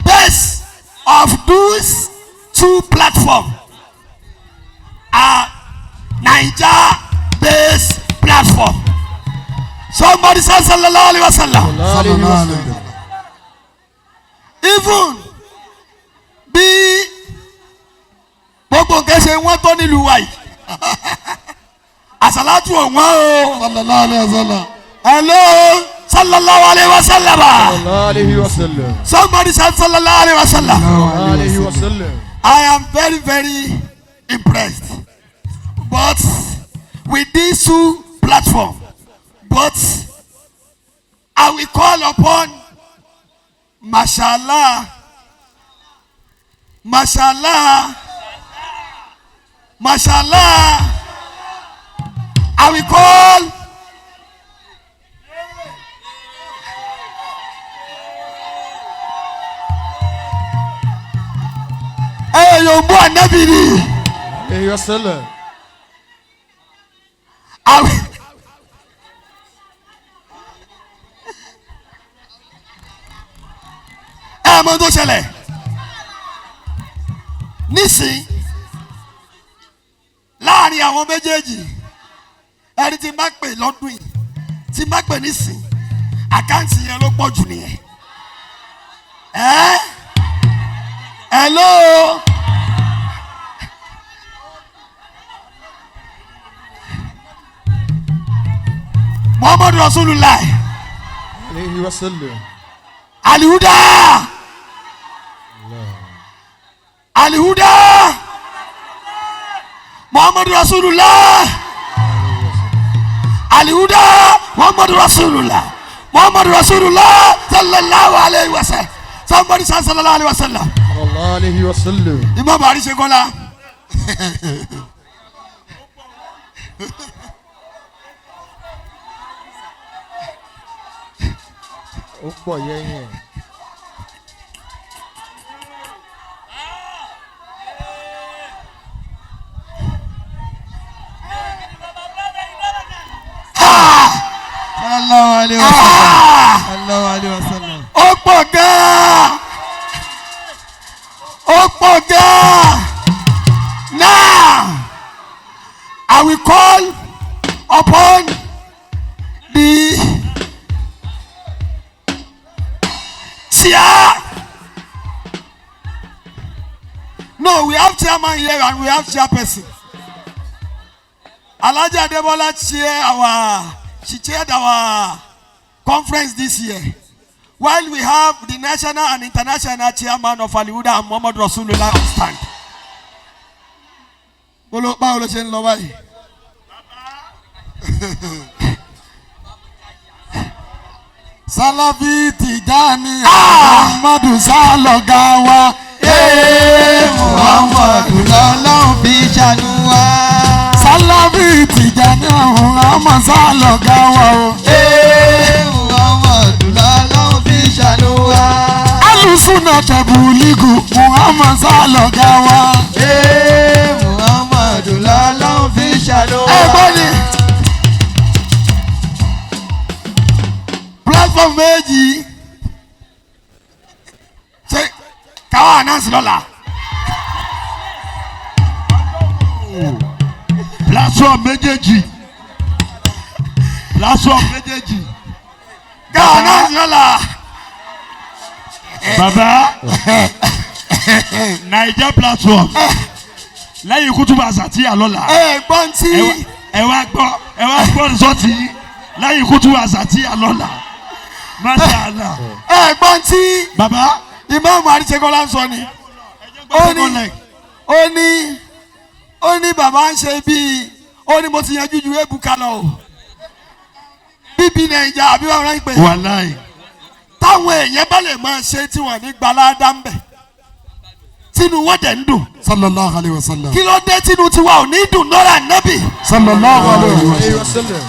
Best of those two platforms are Naija-based platform. Somebody say sallallahu alayhi wa sallam. sallallahu alayhi wa sallam. Even bí gbogbo nǹkan ṣe wọ́n tó nílùú wa yìí. Àsàlátù ọ̀wọ́n o. sallallahu alayhi wa sallam Hello, sallallahu alayhi wa sallam. sallallahu alayhi wa sallam. Somebody said sallallahu alayhi wa sallam. sallallahu alayhi wa sallam. I am very, very impressed. But with these two platforms, but I will call upon Mashallah, Mashallah, Mashallah, I will call Yombo Anabiri. Hey, you're selling. I will. Mọ tó ṣẹlẹ̀ nísìn láàrin àwọn méjèèjì ẹni tí má pè lọ́dún yìí tí má pè nísìn àkáǹtì yẹn ló pọ̀ jù nìyẹn. Hello. Muhammadu Rasulullah. Hey, you're selling. Alihuda. Alihuda. Muhammadu Rasulullah. Alihuda. Muhammadu Rasulullah. Muhammadu Rasulullah sallallahu alayhi wa sallam. Somebody say sallallahu alayhi wa sallam. Sallallahu alayhi wa sallam. Imam Buhari ṣe kọ́lá. Ó pọ̀ yẹ́yẹ́. Sallallahu alayhi wa sallam. Sallallahu alayhi wa sallam. Ó pọ̀ gan-an. Ó pọ̀ gan-an. Now, I will call upon the chair. No, we have chairman here and we have chairperson. Alhaji Adebola she chaired our conference this year. While we have the national and international chairman of Alihuda and Muhammad Rasulullah on stand. Báwo ló ṣe ń lọ báyìí? Salafi Tijani Muhammadu Saloga wa. Muhammadu lọ́lọ́run fi ṣàánú wa. Salafi Tijani Muhammadu Saloga wa. Muhammadu lọ́lọ́run fi ṣàánú wa. Alusuna Tabuligu Muhammadu Saloga wa. Muhammadu lọ́lọ́run fi ṣàánú wa. Everybody. Platform méjì. Ṣé káwọn announce lọ́la? Platform méjèèjì. Platform méjèèjì. Káwọn announce lọ́la. Baba Naija platform. Lẹ́yìn kútùbà Sàtíyà lọ́la. Gbọ́n tí. Ẹ wá gbọ́ rìsọ́ọ̀tì yìí. Lẹ́yìn kútùbà Sàtíyà lọ́la. Masha Allah. Gbọ́n tí. Baba. Imam Buhari ṣe kọ́lá ń sọ ni. Ó ní bàbá ń ṣe bíi ó ní mo ti yanjú ju ebuka lọ o. Bíbí Nàìjà àbí wọn rán ìpè. Wàláì. Táwọn èèyàn bá lè máa ṣe tí wọ́n ní gbalada ń bẹ̀. Tínú wọ́n dẹ̀ ń dùn. Sallallahu alayhi wa sallam. Kí ló dé tínú tiwa ò ní dùn lọ́ra nẹ́bì? Sallallahu alayhi wa Hey, sallam. you're selling.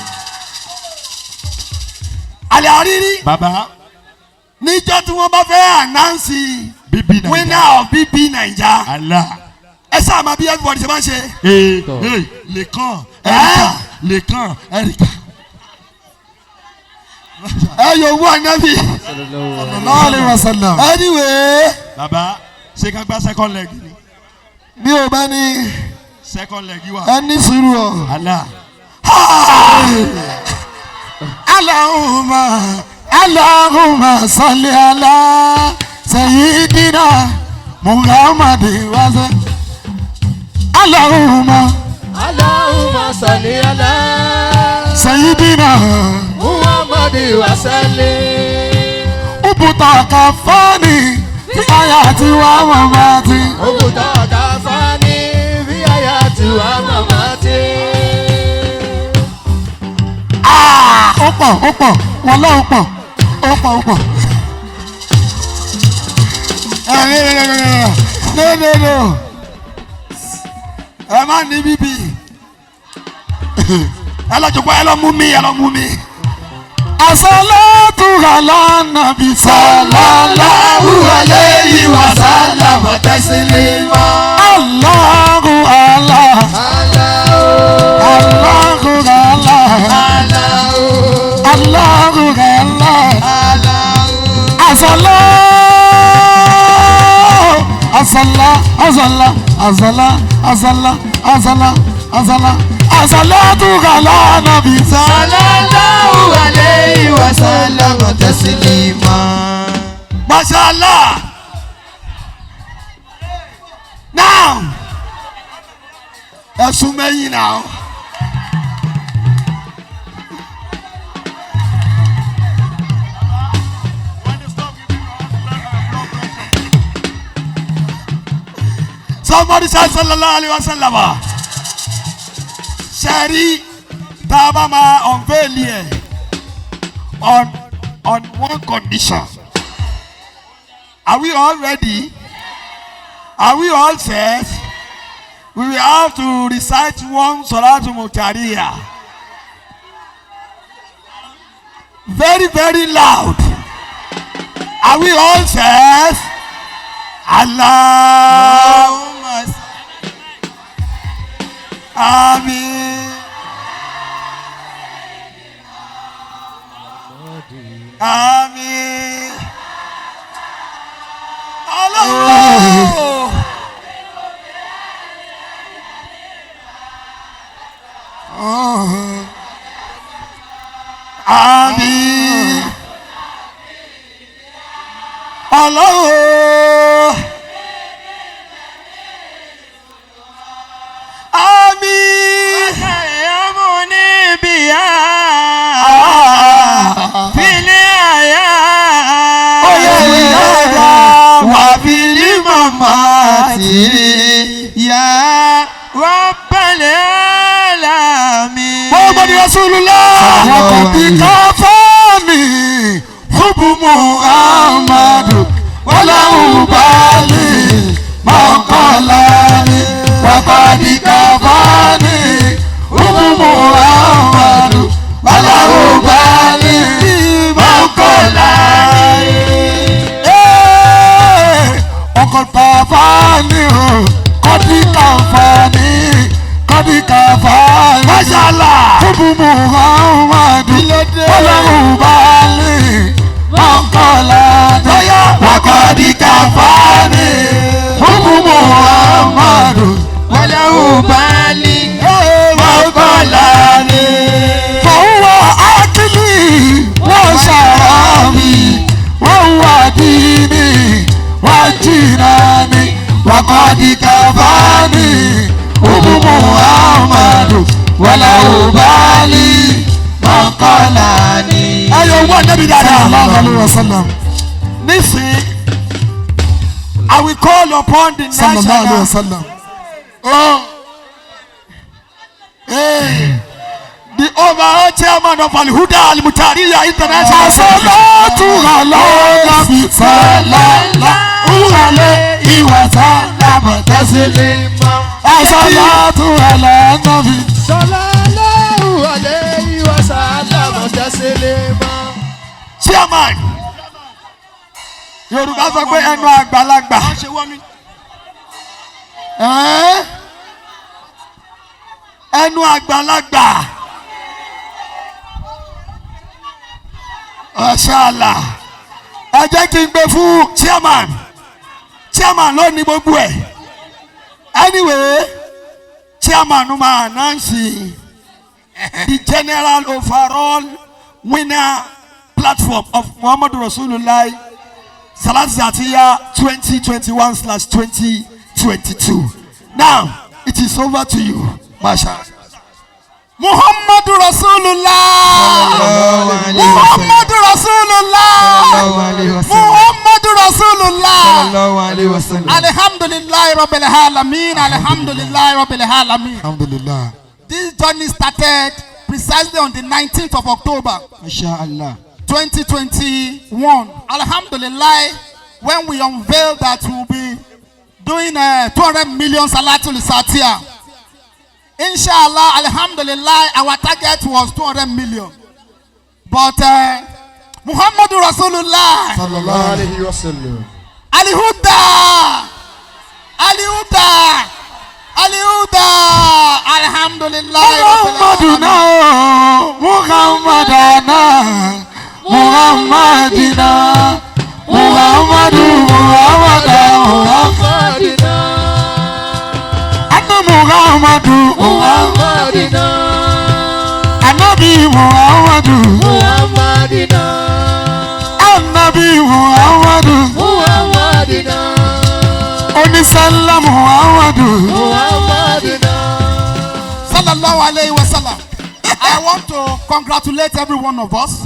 Àlẹ́ àrírí. Baba. Níjọ́ tí wọ́n bá fẹ́ ànáǹsì Bíbí Naija. winner of Bíbí Naija. Allah. Ẹ sáà máa bí everybody ṣe máa ń ṣe. Lèkàn Erika. Ẹ yóò wú ànábì. Sallallahu alayhi wa sallam. Anyway, Baba ṣé ká gba second leg ni? bí o bá ní Second leg yìí wà. ẹni sùúrù o. Allah. Allahumma salli ala sayyidina Muhammad wa sallam. Allahumma salli ala sayyidina Muhammadu wa sallim. ubuta kafani ayati wa mamati. Obuta kafani fi ayati wa mamati. Ó pọ̀ wọlé ó pọ̀. No. Ẹ má ní bíbí. ẹ lọ jòkó ẹ lọ mú mi. As-salatu ala nabi sallallahu alayhi wa sallam taslima. Allahu Allah. Allahu Allah. Allahu Allah. As-salatu ala nabi sallallahu alayhi wa sallam taslima. Mashallah. Now, ẹ̀sùn mẹ́yìn náà. Somebody say sallallahu alayhi wa sallam. Sherry, Tabama unveil here on one condition. Are we all ready? Are we all set? We will have to recite one Salatul Mutariya. Very, very loud. Are we all set? Allahumma Amin. Amin. Allah. Amin. Allah. Amin. Yamuni biya. Fili aya. Wa fili mamati. Ya Rabbal alamin. Muhammad Rasulullah. Kafani hubu Muhammadu wala ubali makalani wakadi kafani hubu Muhammadu wala ubali makalani. Ọkọ̀ kafani kọ́dí kafani kọ́dí kafani. Mashallah. Hubu Muhammadu wala ubali makalani wakadi kafani hubu Muhammadu Wala ubali makalani. Fọwọ́ akílì wọ́n ṣàràmì wọ́n wà dìní wọ́n jìnnà ni wakadi kafani hubu Muhammadu wala ubali makalani. Ayọ̀ wọ́n débi dáadáa. Sallallahu alaihi wasallam. Listen, I will call upon the Sallallahu alaihi national. wasallam. The overall chairman of Al Huda Al Mutariya International. As-salatu ala nabi sallallahu alayhi wa sallam taslima. As-salatu ala nabi sallallahu alayhi wa sallam taslima. Chairman. Yorùbá sọ pé ẹnu àgbàlagbà. Ẹnu àgbàlagbà. Mashallah. Ẹ jẹ́ kí n gbé fún chairman. Chairman ló ní gbogbo ẹ̀. Anyway, chairman máa announce the general overall winner platform of Muhammadu Rasulullah Salat Zatiya 2021/2022. Now, it is over to you, Masha. Muhammadu Rasulullah. Muhammadu Rasulullah. Muhammadu Rasulullah. Alhamdulillah Rabbil Alamin. Alhamdulillah Rabbil Alamin. Alhamdulillah. This journey started precisely on the 19th of October. Mashallah. 2021. Alhamdulillah, when we unveiled that we'll be doing 200 million Salatul Zatiya. Inshallah, alhamdulillah, our target was 200 million. But Muhammadu Rasulullah, Sallallahu alayhi wa sallam. Alihuda, Alihuda, Alihuda, alhamdulillah. Muhammaduna, Muhammadana, Muhammadina, Muhammadu, Muhammadana, Anna Muhammadu, Muhammadina, Anabi Muhammadu, Muhammadina, Anabi Muhammadu, Muhammadina, Onisalla Muhammadu, Muhammadina. Sallallahu alayhi wa sallam. I want to congratulate every one of us.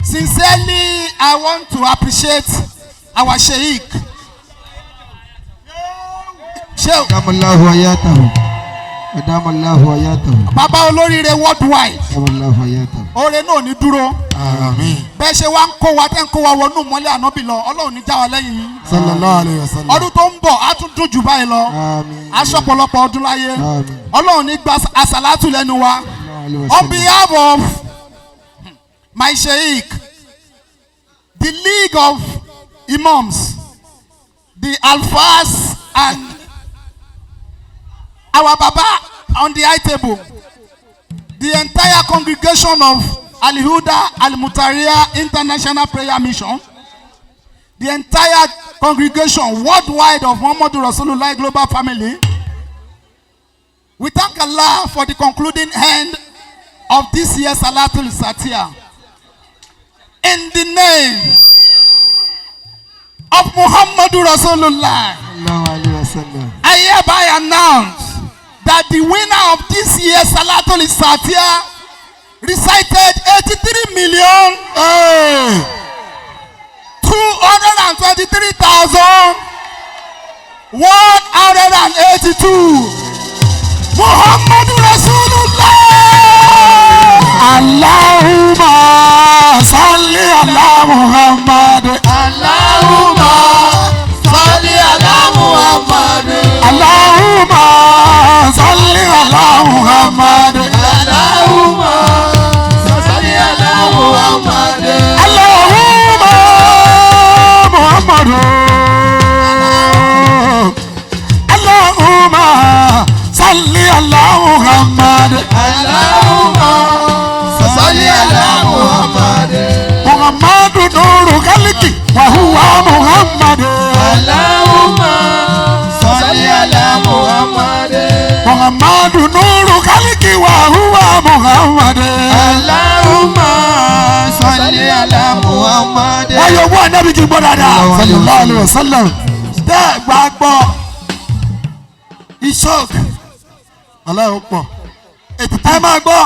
Sincerely, I want to appreciate our Sheikh. Sheikh Adamallahu ayatahu, Adamallahu ayatahu, Baba olóríire worldwide. Adamallahu ayatahu. Oore náà ní dúró. Àmín. Bẹ́ẹ̀ ṣe wá ń kó wa tẹ́ ń kó wa wọnú mọ́lẹ̀ ànábì lọ. Ọlọ́run ní já wa lẹ́yìn yín. Sallallahu alayhi wa sallam. Ọdún tó ń bọ̀ á tún dùn jù báyìí lọ. Àmín. Aṣọ ọ̀pọ̀lọpọ̀ ọdún láyé. Àmín. Ọlọ́run ní gba àsàlátù lẹ́nu wa. Sallallahu alayhi wa On sallam. behalf of my Sheikh, the League of Imams, the Alfas, and our Baba on the high table, the entire congregation of Al-Huda Al-Mutariya International Prayer Mission, the entire congregation worldwide of Muhammadu Rasulullah Global Family, we thank Allah for the concluding end of this year's Salatul Satya. In the name of Muhammadu Rasulullah, Sallallahu alayhi wa sallam. I hereby announce that the winner of this year's Salatul Satya recited 83,223,182. Muhammadu Rasulullah. Allahumma salli ala Muhammad. Allahumma salli ala Muhammad. Allahumma salli ala Muhammad. Allahumma salli ala Muhammad. Allahumma Muhammad. Allahumma salli ala Muhammad. Allahumma salli ala Muhammad. Muhammadu nuru khalqi wa huwa Muhammad. Allahumma salli ala Muhammad. Muhammadu nuru khalqi wa huwa Muhammad. Allahumma salli ala Muhammad. Ayo wo anabi ki gbọ́ dáadáa. Sallallahu alayhi wa sallam. tẹ́ ẹ gbàgbọ́ ìṣòk Allahu pọ̀. ẹ máa gbọ́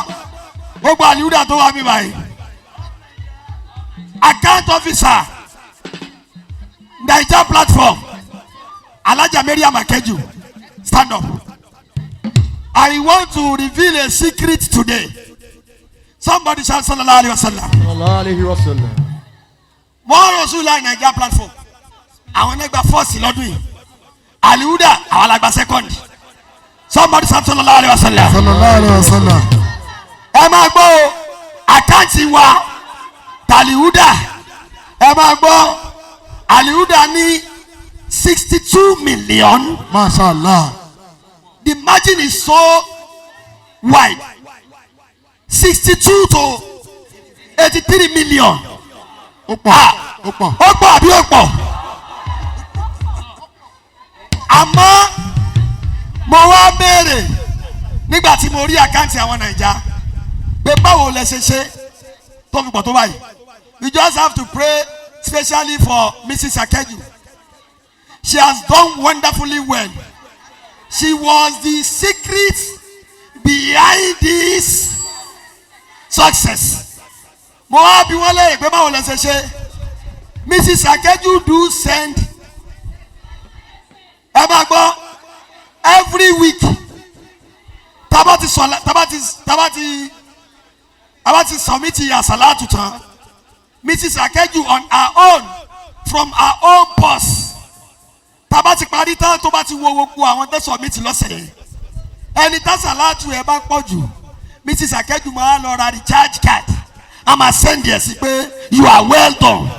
gbogbo àlùdà tó wà mí báyìí account officer Naija platform Alhaja Mariam Akeju stand up. I want to reveal a secret today. Somebody shout sallallahu alayhi wa sallam. Sallallahu alayhi wa sallam. Wọ́n Rasulullah Naija platform àwọn ẹgbẹ́ fọ́ọ̀sì lọ́dún yìí àlùdà àwọn alágbà second. Somebody shout sallallahu alayhi wa sallam. Sallallahu alayhi wa sallam. Ẹ máa gbọ́ o àkáǹtì wa tàlíhúdà ẹ máa gbọ́ àlíhúdà ní 62 million. Masha Allah. The margin is so wide 62 to 83 million. Ó pọ̀. Ó pọ̀. Ó pọ̀ àbí ó pọ̀? Àmọ́ mo wá béèrè nígbà tí mo rí àkáǹtì àwọn Naija pé báwo lẹ ṣe ṣe tó fi pọ̀ tó báyìí. We just have to pray specially for Mrs. Akeju. She has done wonderfully well. She was the secret behind this success. Mo wá bí wọ́n lẹ́yìn pé báwo lẹ ṣe ṣe. Mrs. Akeju do send ẹ máa gbọ́ every week tabati submit àsàlátù tán Mrs. Akeju on her own from her own purse tabati parí tán tó bá ti wo gbogbo àwọn tó submit lọ́sẹ̀ yẹn ẹni tá sàlátù ẹ bá pọ̀ jù Mrs. Akejumo á lọ ra recharge card a máa send ẹ̀ sí pé you are well done,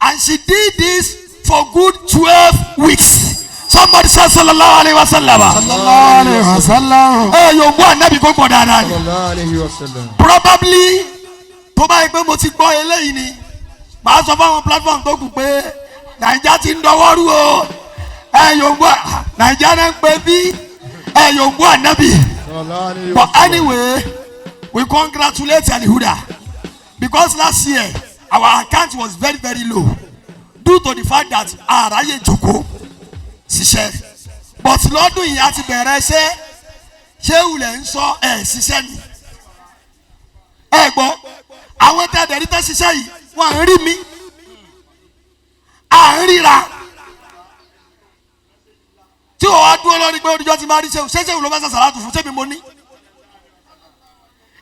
and she did this for good 12 weeks. Somebody say sallallahu alaihi wasallam. sallallahu alaihi wasallam. Yóò gbọ́ ànábì kó gbọ́ dáadáa ni. sallallahu alayhi wa sallam. Probably tó bá yẹ pé mo ti gbọ́ eléyìí ni màá sọ fáwọn platform tó kù pé Naija ti ń dọwọ́ rú o. Yóò gbọ́ Naija náà ń pè bí yóò gbọ́ ànábì. sallallahu alayhi wa But sallam. anyway, we congratulate Alihuda because last year our account was very very low due to the fact that àráyè jòkó ṣiṣẹ́, but lọ́dún yìí a ti bẹ̀rẹ̀ ṣé wulẹ̀ ń sọ ṣiṣẹ́ ni gbọ́ àwọn tẹ́ ẹ̀dẹ̀rí tẹ́ ṣiṣẹ́ yìí wọ́n à ń rí mi à ń ríra tí wọ́n wá dúró lórí pé oníjọ́ ti máa rí ṣéṣe ló bá ṣe sàlátù fún ṣébi mo ní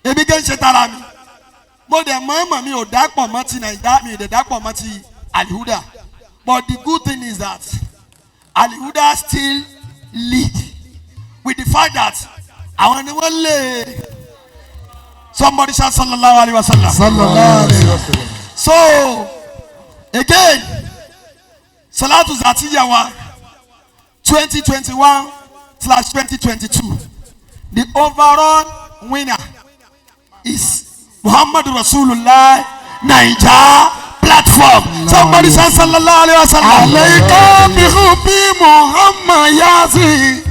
èmi gé ń ṣe tara mi mo dẹ̀ mọ̀ mi ò dápọ̀ mọ́ ti Naija mi ò dẹ̀ dápọ̀ mọ́ ti Alihuda, but the good thing is that Alihuda still lead with the fact that àwọn ni wọ́n lè somebody shout sallallahu alaihi wasallam. sallallahu alaihi wasallam. So again salatu zatiyawa 2021/2022 the overall winner is Muhammad Rasulullah Naija platform. Somebody say sallallahu alaihi wasallam. Alayka bi hubbi Muhammad Yasin.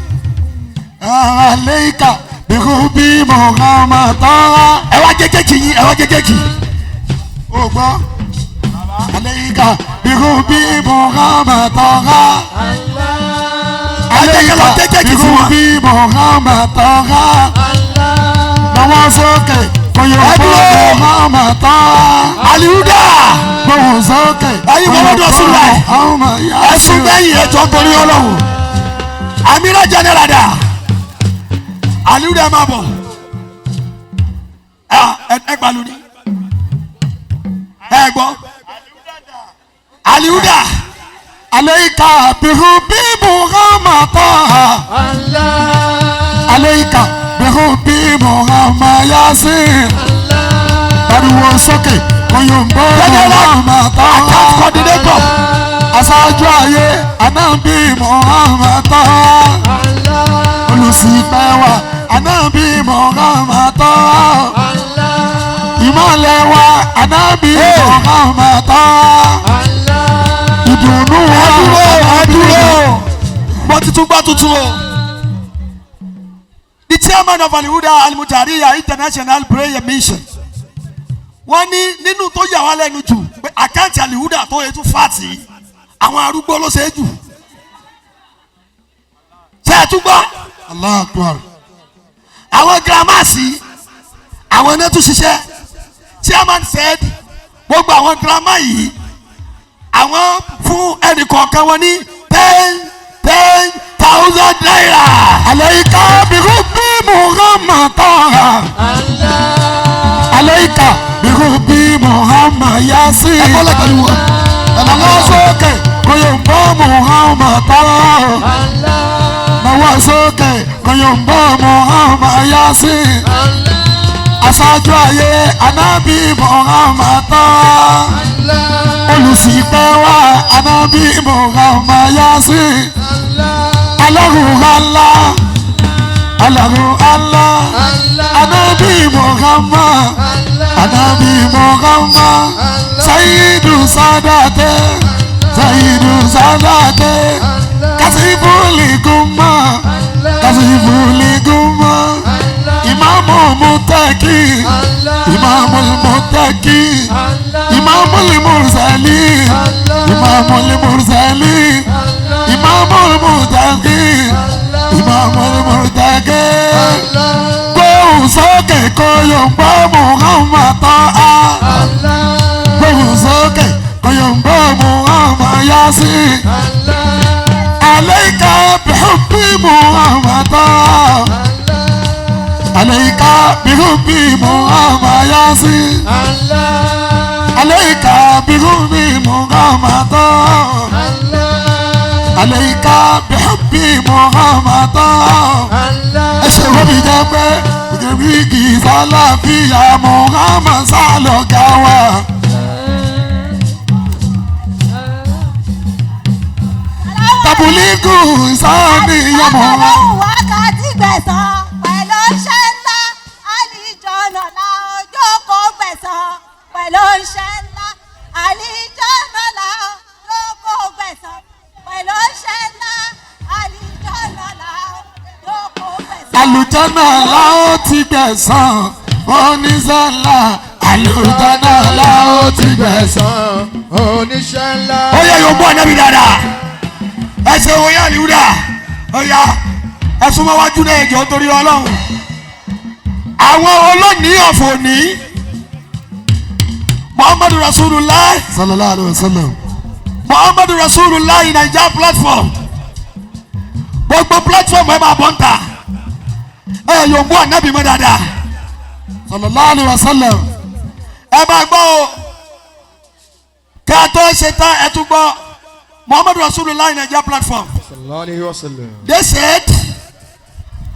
Alayka bi hubbi Muhammad Taha. Ẹ wá jẹ́jẹ́jì yín, ẹ wá jẹ́jẹ́jì. O gbọ́. Alayka bi hubbi Muhammad Taha. Alayka bi hubbi Muhammad Taha. Nawọ́ sókè kòyò Muhammad Taha. Alihuda. Gbóhùn sókè. Ayé Muhammad Rasulullah. Ẹ̀sùn bẹ́yìn ẹ̀jọ̀ torí Ọlọ́run. Amira General dà. Alihuda máa bọ̀. Ẹ gbalu ni. Ẹ gbọ́. Alihuda. Alayka bi hubbi Muhammad Taha. Alayka bi hubbi Muhammad Yasin. Pariwo sókè kòyòmbó Muhammad Taha. Account coordinator. Aṣáájú ayé Ànábì Muhammad Taha. Olùṣìpẹ̀ wa Ànábì Muhammad Taha. Ìmọ̀lẹ̀ wa Ànábì Muhammad Taha. Ìdùnnú wa Adúró. Mo ti tún gbọ́ tuntun o. The chairman of Alihuda Al-Mutariya International Prayer Mission. Wọ́n ní nínú tó yà wá lẹ́nu jù pé àkáǹtì Alihuda tó yẹ tún fàtì àwọn arúgbó ló ṣe é jù. Ṣé ẹ tún gbọ́? Allahu Akbar. Àwọn gírámàsì àwọn ẹni tún ṣiṣẹ́. Chairman said gbogbo àwọn gírámà yìí àwọn fún ẹnì kọ̀ọ̀kan wọn ní 10,000 naira. Alayka bi hubbi Muhammad Taha. Alayka bi hubbi Muhammad Yasin. Ẹ̀kọ́ lẹ́gbẹ̀ẹ́ wọn. Nawọ́ sókè kòyòmbó Muhammad Taha. Nawọ́ sókè kòyòmbó Muhammad Yasin. Aṣáájú ayé Ànábì Muhammad Taha. Olùṣìpẹ̀ wa Ànábì Muhammad Yasin. Allahu Allah, Allahu Allah, Ànábì Muhammad, Ànábì Muhammad, Sayyidu Sadate, Sayyidu Sadate, Kasifuli Gumma, Kasifuli Gumma, Imamul Muttaqi, Imamul Muttaqi, Imamul Mursalin, Imamul Mursalin, Imamul Muttaqi, Imamul Muttaqi. Gbóhùn sókè kòyòmbó Muhammad Taha. Gbóhùn sókè kòyòmbó Muhammad Yasin. Alayka bi hubbi Muhammad Taha. Alayka bi hubbi Muhammad Yasin. Alayka bi hubbi Muhammad Taha. Alayka bi hubbi Muhammad. Allah. Ẹ ṣe wọ́n mi jẹ́ pé òjòbí kì í sálàfíà Muhammad sálọ̀gá wa. Tabuliku sáni yọmọ. Ọlọ́run wákàtí gbẹ̀san pẹ̀lú iṣẹ́ ńlá. Àlìjọ́nà la ojókòó gbẹ̀san pẹ̀lú iṣẹ́ ńlá. Àlìjọ́nà la ojókòó gbẹ̀san pẹ̀lú iṣẹ́ ńlá. Àlìjọ́nà la ojókòó gbẹ̀san. Àlùjànnà la ó ti gbẹ̀san oníṣẹ́ ńlá. Àlùjànnà la ó ti gbẹ̀san. Oníṣẹ́ ńlá. ó yẹ yóò bọ́ ẹ̀nẹ́bí dáadáa ẹ ṣe wo yá àlìwúdà ó yá ẹ súnmọ́ wájú náà ẹ̀jọ̀ torí ọlọ́run àwọn olónìí ọ̀fọ̀ ní Muhammadu Rasulullah Sallallahu alaihi wasallam. Muhammadu Rasulullah Naija platform gbogbo platform ẹ máa bọ́ ń ta ẹ yóò bọ́ ẹ̀nẹ́bí mọ́ dáadáa Sallallahu alaihi wasallam. ẹ máa gbọ́ o kí a tó ṣe tán ẹ tún gbọ́ Muhammadu Rasulullah Naija platform. Sallallahu alayhi wa sallam. They said,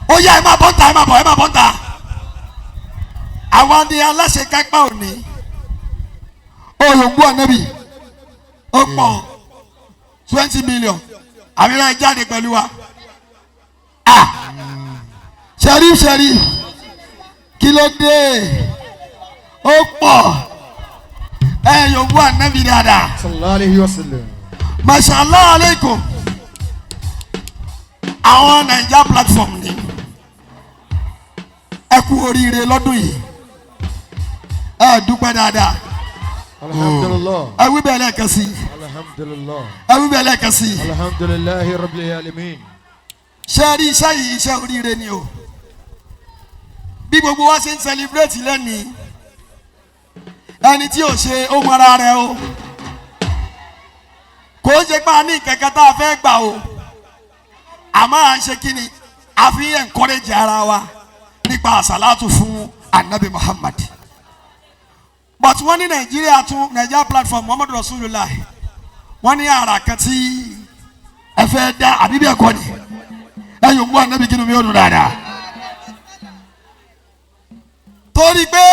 ó yá ẹ máa bọ́ ń ta ẹ máa bọ́ ń ta. Àwọn ni aláṣẹ kápá òní. Òyìnbó ànábì ó pọ̀ 20 million. Àmì náà jáde pẹ̀lú wa. Sheriff kí ló dé? Ó pọ̀ òyìnbó ànábì dáadáa. Sallallahu alayhi wa sallam. Mashallah aleikum. Àwọn Naija platform ni ẹ kú oríire lọ́dún yìí ẹ dúpẹ́ dáadáa Alhamdulillah. ẹ wí bẹ́ẹ̀ lẹ́ẹ̀kan sí Alhamdulillah. ẹ wí bẹ́ẹ̀ lẹ́ẹ̀kan sí. Alhamdulillahi rabbil alamin. Ṣé rí iṣẹ́ yìí iṣẹ́ oríire ni o bí gbogbo wa ṣe ń celebrate lẹ́nìí ẹni tí ò ṣe ó mọ ara rẹ̀ o kò ń ṣe pé a ní kẹ̀kẹ́ tá a fẹ́ gbà o àmọ́ à ń ṣe kí ni a fi ń encourage ara wa nípa àsàlátù fún anabi Muhammad but wọ́n ní Nàìjíríà platform Muhammadu Rasulullah wọ́n ní ara kan tí ẹ fẹ́ dá àbíbí ẹ̀kọ́ ni ẹ yóò mú anabi kí ni mi ò dùn dáadáa torí pé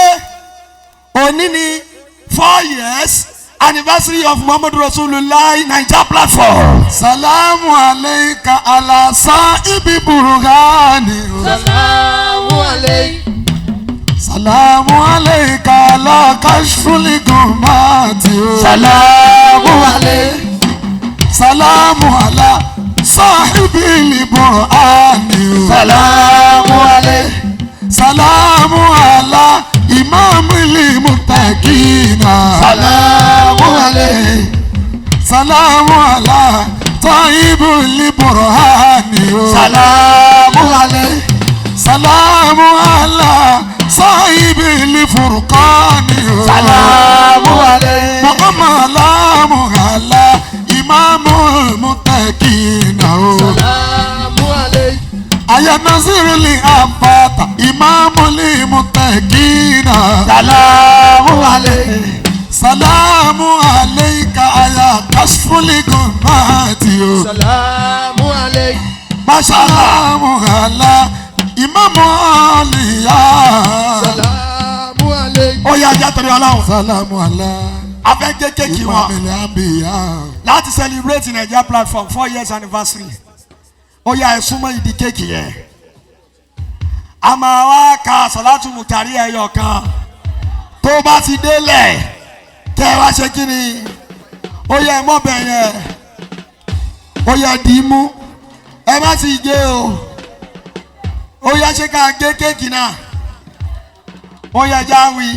òní ni 4 years anniversary of Muhammadu Rasulullah Naija platform. Salamu alayka ala sahibi burhani. Salamu alayka. Salamu alayka ala kashful gumati. Salamu alayka. Salamu ala sahibi burhani. Salamu alayka. Salamu ala imamil muttaqina. Salamu alayka. Salamu ala tayyibul burhani. Salamu alayka. Salamu ala sahibil furqani. Salamu alayka. Salamu ala imamul muttaqina. Salamu alayka. Aya nazirili abata imamul muttaqina. Salamu alayka. Salamu alayka aya kashful gumati. Salamu alayka. Mashallah. Salamu ala imamu aliya. Salamu alayka. Ó yá ajá torí ọlọ́run Salamu ala a fẹ́ gé kéèkì wọn imamul anbiya. láti celebrate Naija platform 4 years anniversary ó yá ẹ súnmọ́ ìdí kéèkì yẹn a máa wá ka sọ̀látù mùtàrí ẹyọ kan tó bá ti délẹ̀ kẹ́ ẹ wá ṣe kí ni ó yẹ ẹ mọ́bẹ̀ yẹn ó yẹ dì í mú ẹ má sì gé o ó yẹ ṣe ká gé kéèkì náà ó yẹ jáwé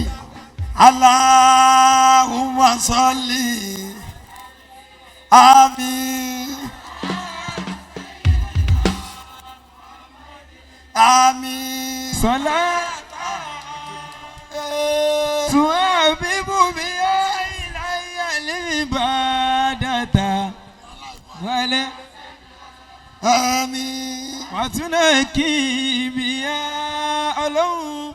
Allahumma salli àmín. Àmín. تحبب بها إلي العبادة ولا Àmín. وتنكي بها علو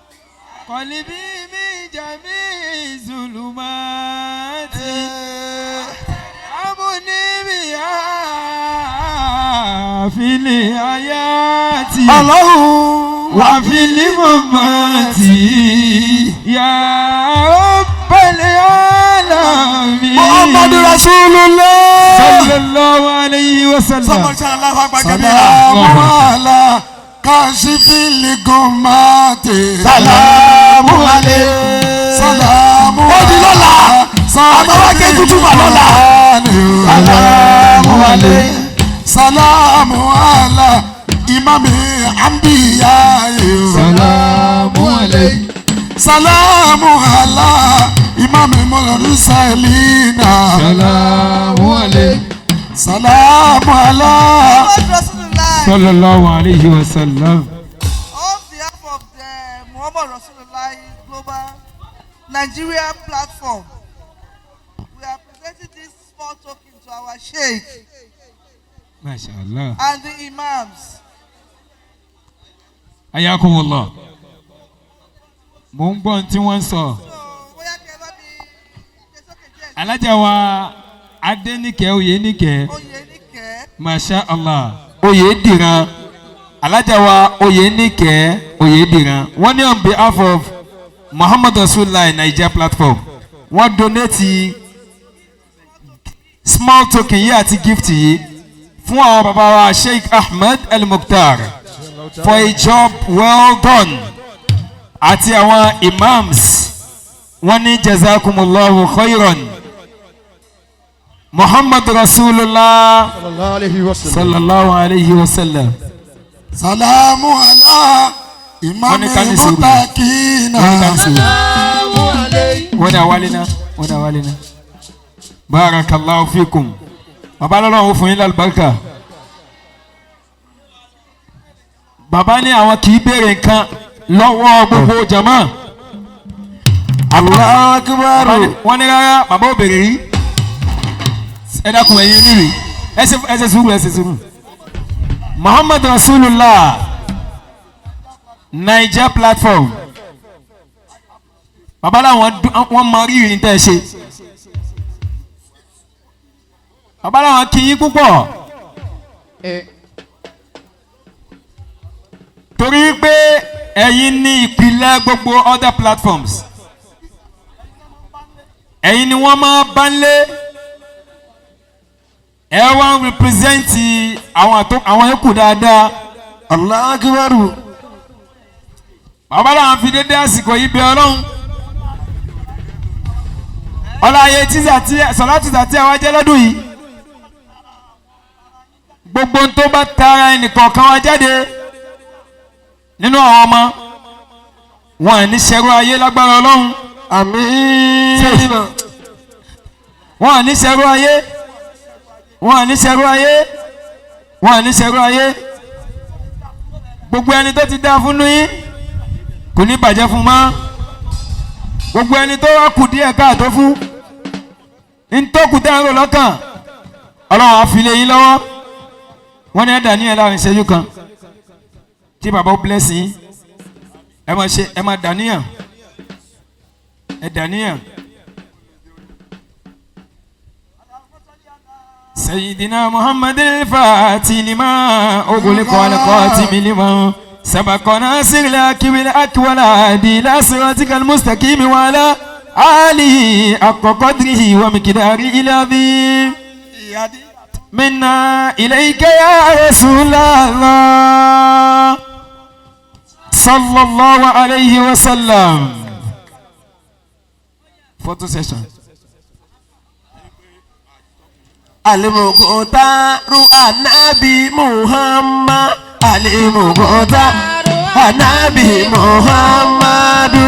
قلبي من جميع الظلمات أمني بها وفي الحياة ọlọ́run وفي الممات يا رب العالمين muhammadu rasulullah صلى الله عليه وسلم. Somebody say Allahu Akbar kabira. salamu ala kashifil gumati Salamu alayhi. salamu Ó di lọ́la. Àbáwá ké kútúbà lọ́la. Salamu alayhi. salamu ala imami anbiya Salamu alayhi. salamu ala imami mursalina Salamu alayhi. salamu ala Muhammad Rasulullah. صلى الله عليه وسلم. On behalf of the Muhammad Rasulullah Global Nigeria platform, we are presenting this small token to our Sheikh ما شاء الله. and the Imams. حياكم الله. mo ń gbọ́ ohun tí wọ́n ń sọ. So, bóyá kẹ́ bá mi ṣe sókè díẹ̀ sí alájà wa adéníkẹ́ oyèníkẹ́ oyè níkẹ́. masha allah oyèdìran alájà wa oyèníkẹ́ oyèdìran wọ́n ní on behalf of muhammad rasulillah naija platform wọ́n donate small token yìí àti gift yìí fún àwọn bàbá wa sheikh ahmed el mukhtar for a job well done àti àwọn imams wọ́n ní jazakumullahu khairan. muhammad rasulullah Sallallahu alayhi wa sallam. sallallahu alayhi wa sallam. salamu ala imami Wọ́n ní ká ní sùúrù. mutakina Salamu alayhi. wọ́n dà wálé ná. barakallahu fikum. bàbá lọ́lọ́run fún yín lálùbáríkà. bàbá ní àwọn kì í béèrè nǹkan lọ́wọ́ gbogbo jama. Allahu akbar wọ́n ní rárá bàbá ò béèrè rí. ẹ dákun ẹ̀yin onírè ẹ ṣe sùúrù. muhammad rasulullah naija platform bàbá làwọn wọ́n mọ rírì ní tẹ́ ẹ ṣe bàbá làwọn kì í púpọ̀ torí pé ẹ̀yin ní ìpìlẹ̀ gbogbo other platforms ẹ̀yin ni wọ́n máa bá ń lé ẹ wá ń represent àwọn yòókù dáadáa. Allahu akbar bàbá làwọn fi dédé àsìkò yìí bẹ ọlọ́run ọláyé sọlátùsà tí àwa jẹ́ lọ́dún yìí gbogbo tó bá tara ẹnìkọ̀ọ̀kan wa jáde nínú àwọn ọmọ wọn ní ṣẹrú ayé lágbára ọlọ́run àmín wọn ní ṣẹrú ayé wọn ní ṣẹrú ayé wọn ní ṣẹrú ayé gbogbo ẹni tó ti dá fún yín kò ní bàjẹ́ fún mọ́ gbogbo ẹni tó wá kù díẹ̀ káàtó fún ntọ́kù tẹ́ ń rò lọ́kàn ọlọ́run á fi lé yín lọ́wọ́ wọ́n ní ẹ̀dá ní ẹ̀ láàrin ìṣẹ́jú kan tí bàbá ó bless yín ẹ máa dàníyàn ẹ dàníyàn. سيدنا محمد الفاتح لما أغلق والقاتم لما سبق ناصر لك بالحق والهادي إلى صراطك المستقيم وعلى آله حق قدره ومقداره العظيم منا إليك يا رسول الله صلى الله عليه وسلم. Photo session. Al-Muqtaru Anabi Muhammad Al-Muqtaru Anabi Muhammadu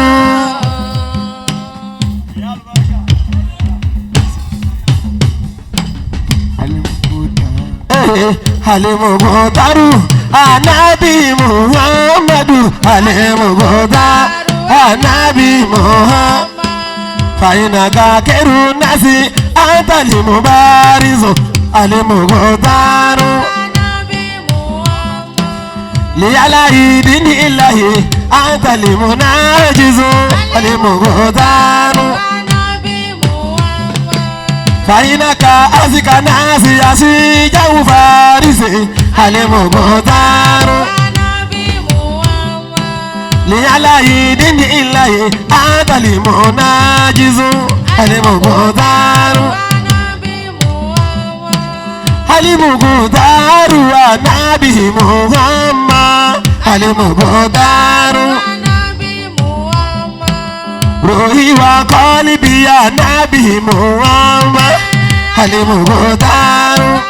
Al-Muqtaru Anabi Muhammadu Al-Muqtaru Anabi Muhammad Fa'inaka kairu nasi anta al-mubarizu al-muqtaru liyalahi dini illahi anta al-munajizu al-muqtaru fa'inaka azika nasi asijahu farisi alimugutaru liyalayi dini ilayi atalimunajizu alimugutaru alimugutaru anabi muhammad alimugutaru ruhi wa qalbi anabi muhammad alimugutaru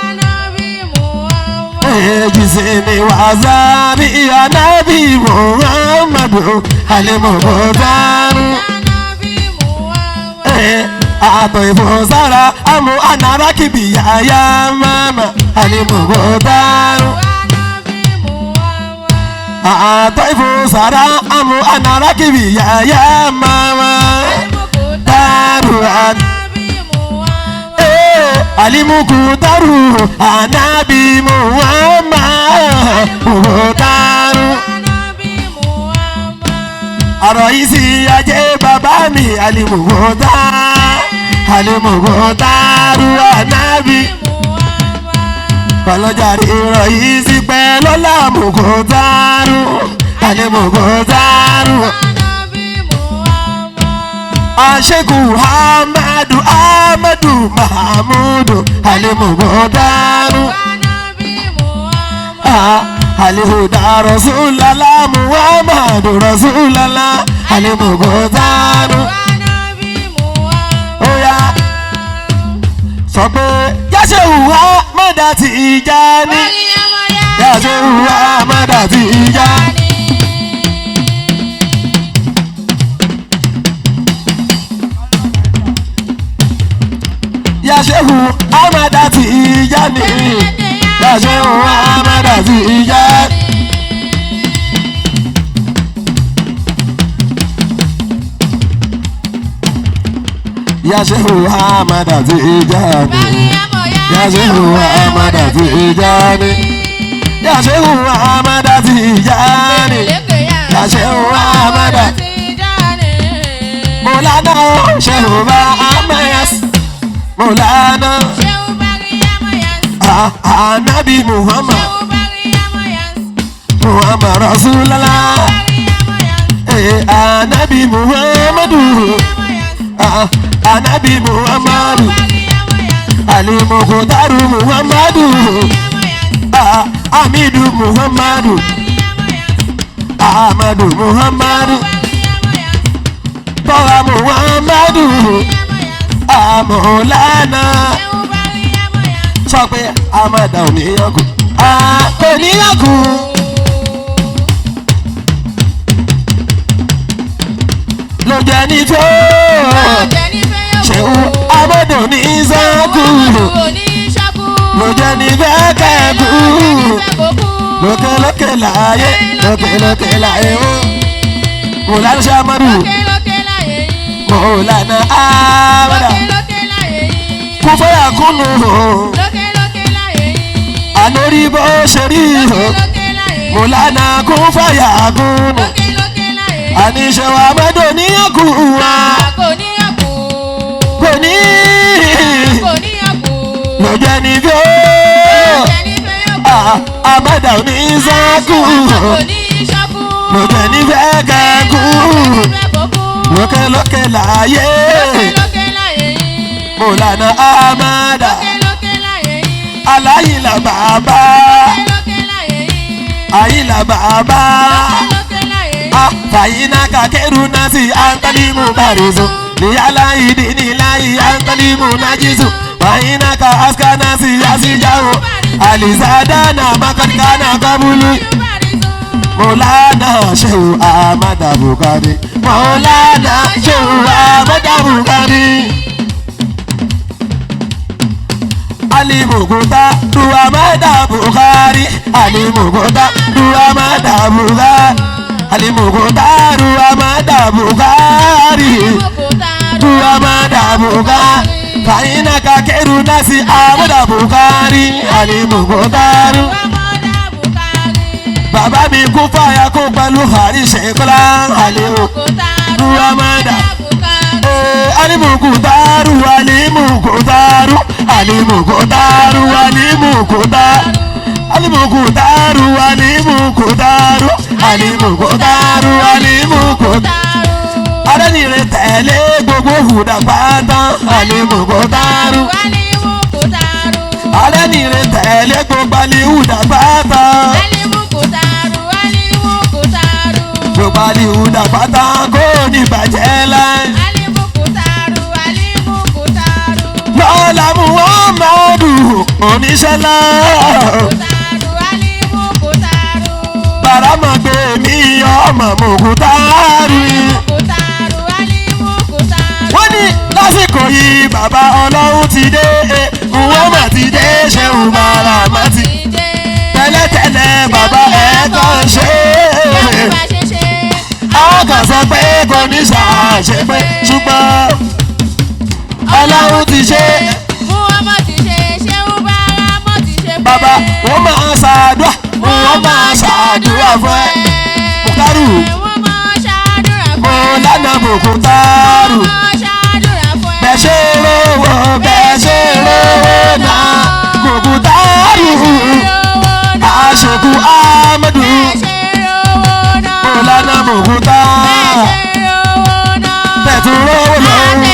jisimi wazabi anabi muhammadu alimugutaru ato ifosara amu anarakibi ya mama alimugutaru ato ifosara amu anarakibi ya mama daruan alimugutaru anabi muhammad mugutaru Àròyìnsí ajé bàbá mi alimugutaru anabi kọlọ́jàre ìròyìnsí pẹ́ lọ́la mugutaru alimugutaru Aṣẹ́kù Ahmadu Mahamudu alimugutaru Alihuda Rasulullah Muhammadu Rasulullah alimugutaru Oya sọ pé Yáṣẹ́hù Ahmada Tijani Yáṣẹ́hù Ahmada Tijani Yáṣẹ́hù Ahmada Tijani Yáṣẹ́hù Ahmada Tijani Yáṣẹ́hù Ahmada Tijani Yáṣẹ́hù Ahmada Tijani Yáṣẹ́hù Ahmada Tijani Yáṣẹ́hù Ahmada Mọ̀lánà Ṣẹ́hù Ahmayas Mọ̀lánà Anabi Muhammad Muhammad Rasulullah Anabi Muhammadu Anabi Muhammadu Alimugutaru Muhammadu Amidu Muhammadu Ahmadu Muhammadu Tola Muhammadu Mọ̀lánà sọ pé amada ò ní yàgò kò ní yàgò ló jẹ́ ní tó ṣéun amada ò ní sọ́kù ló jẹ́ ní bẹ́ẹ̀kẹ́kù lókèlókè láyé lókèlókè láyé ó Mọ̀lánà Ṣàmàdù Mọ̀lánà amada kò fẹ́yà kúnnù àlórí bó ṣe rí o Mọ̀lánà kún fàyà gúnnù àníṣe wa mẹ́dọ̀ níyàkú wa kò ní lọ́jọ́ ní bí ó àmẹ́dà ò ní sọ́kù lọ́jọ́ ní fẹ́ kẹ́kù lókèlókè láyé Mọ̀lánà amada aláyìnlá bàbá àyìnlá bàbá fàyínà kàkẹ́rù náà sí antalimu bàrẹ̀zọ níyàlá ìdí níláyì antalimu nájísù fàyínà kà askana sí àṣìjáwò àlìsàdánà makàdánà kábúlù Mọ̀lánà Ṣéhù Ahmada Bukari Mọ̀lánà Ṣéhù Ahmada Bukari Alimugutaru Ahmada Bukari Alimugutaru Ahmada Bukari Alimugutaru Ahmada Bukari Ahmada Bukari fàyínà kàkẹ́rù náà sí Ahmada Bukari Alimugutaru bàbá mi kú fàyà kó pẹ̀lú àríṣẹ́ kọ́lá Alimugutaru Ahmada Alimugutaru Alimugutaru Alimugutaru Alimugutaru Alimukutaru, alimukutaru, alimukutaru, alimukutaru. Adẹ́nire tẹ̀lé gbogbo hùdà pátá. Alimukutaru, alimukutaru. Adẹ́nire tẹ̀lé gbogbo alihùdà pátá. Alimukutaru, alimukutaru. Gbogbo alihùdà pátá kò ní bàjẹ́ láì. Alimukutaru, alimukutaru. Lọ́la Muhammadu oníṣẹ́ náà. Bàrámọ̀ gbé mi ọmọ Mùkútàrú. Wọ́n ní lásìkò yìí bàbá ọlọ́run ti dé. Muhammad ti dé ṣéun Bàrámọ̀ ti. Tẹ́lẹ̀tẹ́lẹ̀ bàbá ẹ̀ kàn ṣe. Àwọn kan sọ pé kò ní ṣàṣepé ṣùgbọ́n ọlọ́run ti ṣe. Bàbá wọ́n máa ṣàdúrà, wọ́n máa ṣàdúrà fún ẹ. Mùkútàrú, mo lánàá Mùkútàrú. Bẹ́ẹ̀ ṣe rówó, bẹ́ẹ̀ ṣe rówó náà. Mùkútàrú, àṣekú Amadu. Mo lánàá Mùkútàrú. Bẹ́ẹ̀ tún rówó lọ́wọ́.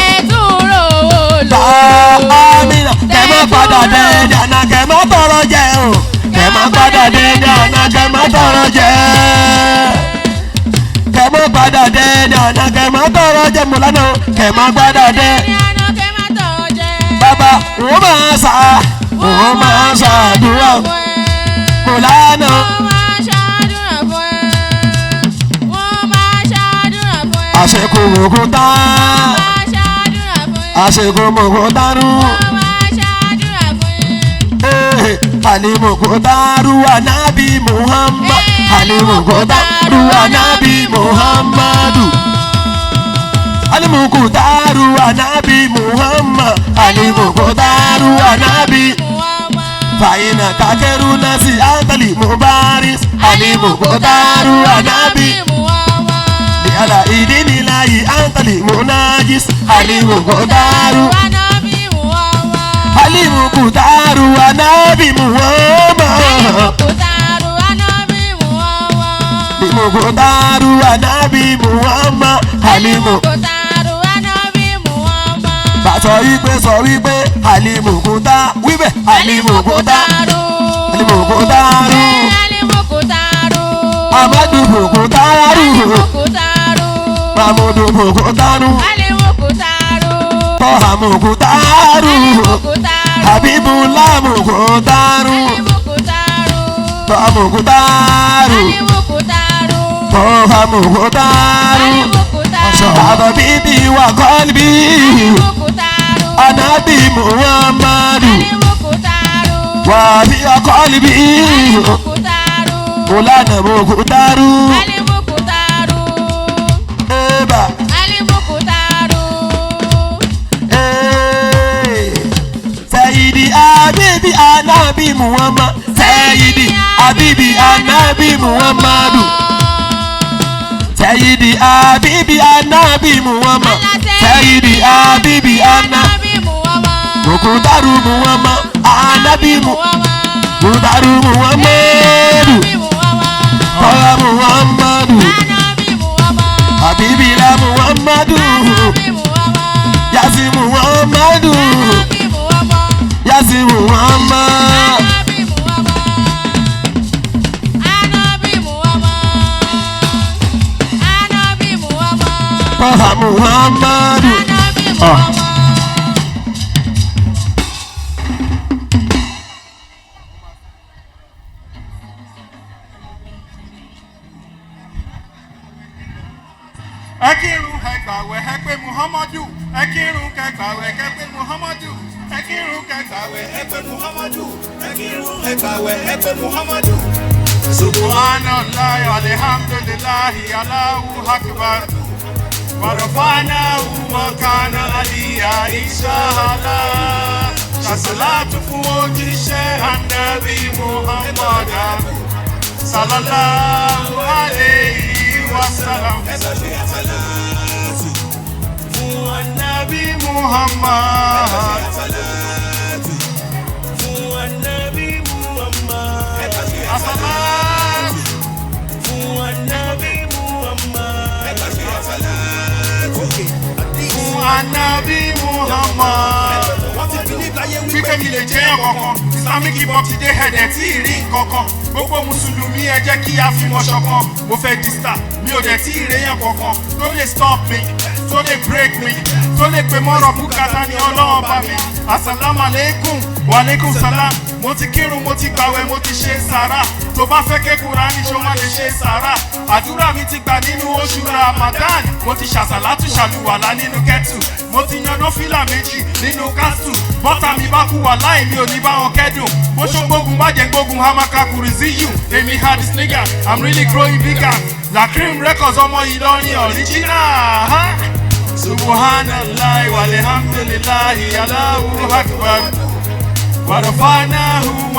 Amina, kẹ má padà dé dáná, kẹ má tọrọ jẹ o. Kẹ má padà dé dáná, kẹ má tọrọ jẹ. Kẹ má padà dé dáná, kẹ má tọrọ jẹ Mùlánà. Kẹ má padà dé. Bàbá, wọ́n máa ṣàdúrà Mùlánà. Àṣekù Mùkútàrú. Àṣekù Mùkútàrú. Alimukutaru anabi Muhammad. Alimukutaru anabi Muhammadu. Alimukutaru anabi Muhammad. Alimukutaru anabi. Fàyínà kakeru nasi antali mubaris. Alimukutaru anabi. Diala idinilayi antali munajis. Alimukutaru. Alimukutaru anabi Muhammad. Alimukutaru anabi Muhammad. Sọ wípé Alimukuta wíbẹ̀ Alimukutaru. Amadu Mukutaru. Mamudu Mukutaru. Tọ́ha Mukutaru. Habibullah Mukutaru. Tọ́ha Mukutaru. Tọ́ha Mukutaru. Ṣọ̀hádọ̀ bíbí wà kọ́lbí. Anabi Muhammadu. Wà bí ọkọ́lbí. Mùlánà Mukutaru. Eba. Sayyidi Habibi Anabi Muhammad. Sayyidi Habibi Anabi Muhammadu. Sayyidi Habibi Anabi Muhammad. Sayyidi Habibi Anabi Mukutaru Muhammad. Anabi Mukutaru Muhammadu. Tọ́lá Muhammadu. Habibi la Muhammadu. Yasi Muhammadu. Yasi Muhammad. Tọ́lá Muhammadu. Ẹ kírun kẹgbàwẹ̀ ẹ pé Muhammadu. Ẹ kírun kẹgbàwẹ̀ ẹ pé Muhammadu. Ẹ kírun kẹgbàwẹ̀ ẹ pé Muhammadu. Ẹ kírun kẹgbàwẹ̀ ẹ pé Muhammadu. Subhanallah walhamdulillahi Allahu akbar. Warafa'nahu makana aliyya inshallah. Kasalatu fún òjíṣẹ́ Ànábì Muhammad. Sallallahu alayhi wa sallam. Fún Ànábì Muhammad. Fún Ànábì Muhammad. Anabi Muhammad. Wọ́n ti believe láyé wípé mi lè jẹ́ ọ̀kọ̀ọ̀kan. Islamic hip hop ti dé ẹ̀dẹ̀ tí ì rí nǹkankan. Gbogbo Mùsùlùmí ẹ jẹ́ kí a fi mọ̀ ṣọ̀kan. Mo fẹ́ di star, mi ò dẹ̀ tí ì réyàn kankan. Tó lè stop me, tó lè break me, tó lè pe mọ́rọ̀ bùkátà ní ọlọ́wọ́ bá mi. Assalamu alaikum, wa alaikum salam. Mo ti kírun, mo ti gbàwẹ̀, mo ti ṣe sàrà. Tó bá fẹ́ ké Kùránì ṣó má lè ṣe sàrà. Àdúrà mi ti gbà nínú oṣù Ramadan. Mo ti ṣàṣàlátù ṣàlùwàlá nínú kẹ́tù. Mo ti yan nọ́fìlà méjì nínú kásù. Bọ́tà mi bá kú wà láì mi ò ní bá wọn kẹ́dùn. Bó ṣó gbógun má jẹ́ gbógun Hamaka Kuriziyu. Èmi hard this nigga, I'm really growing bigger. Lakrim Records ọmọ Ìlọrin original. Subhanallah walhamdulillah Allahu akbar. Wa rafa'nahu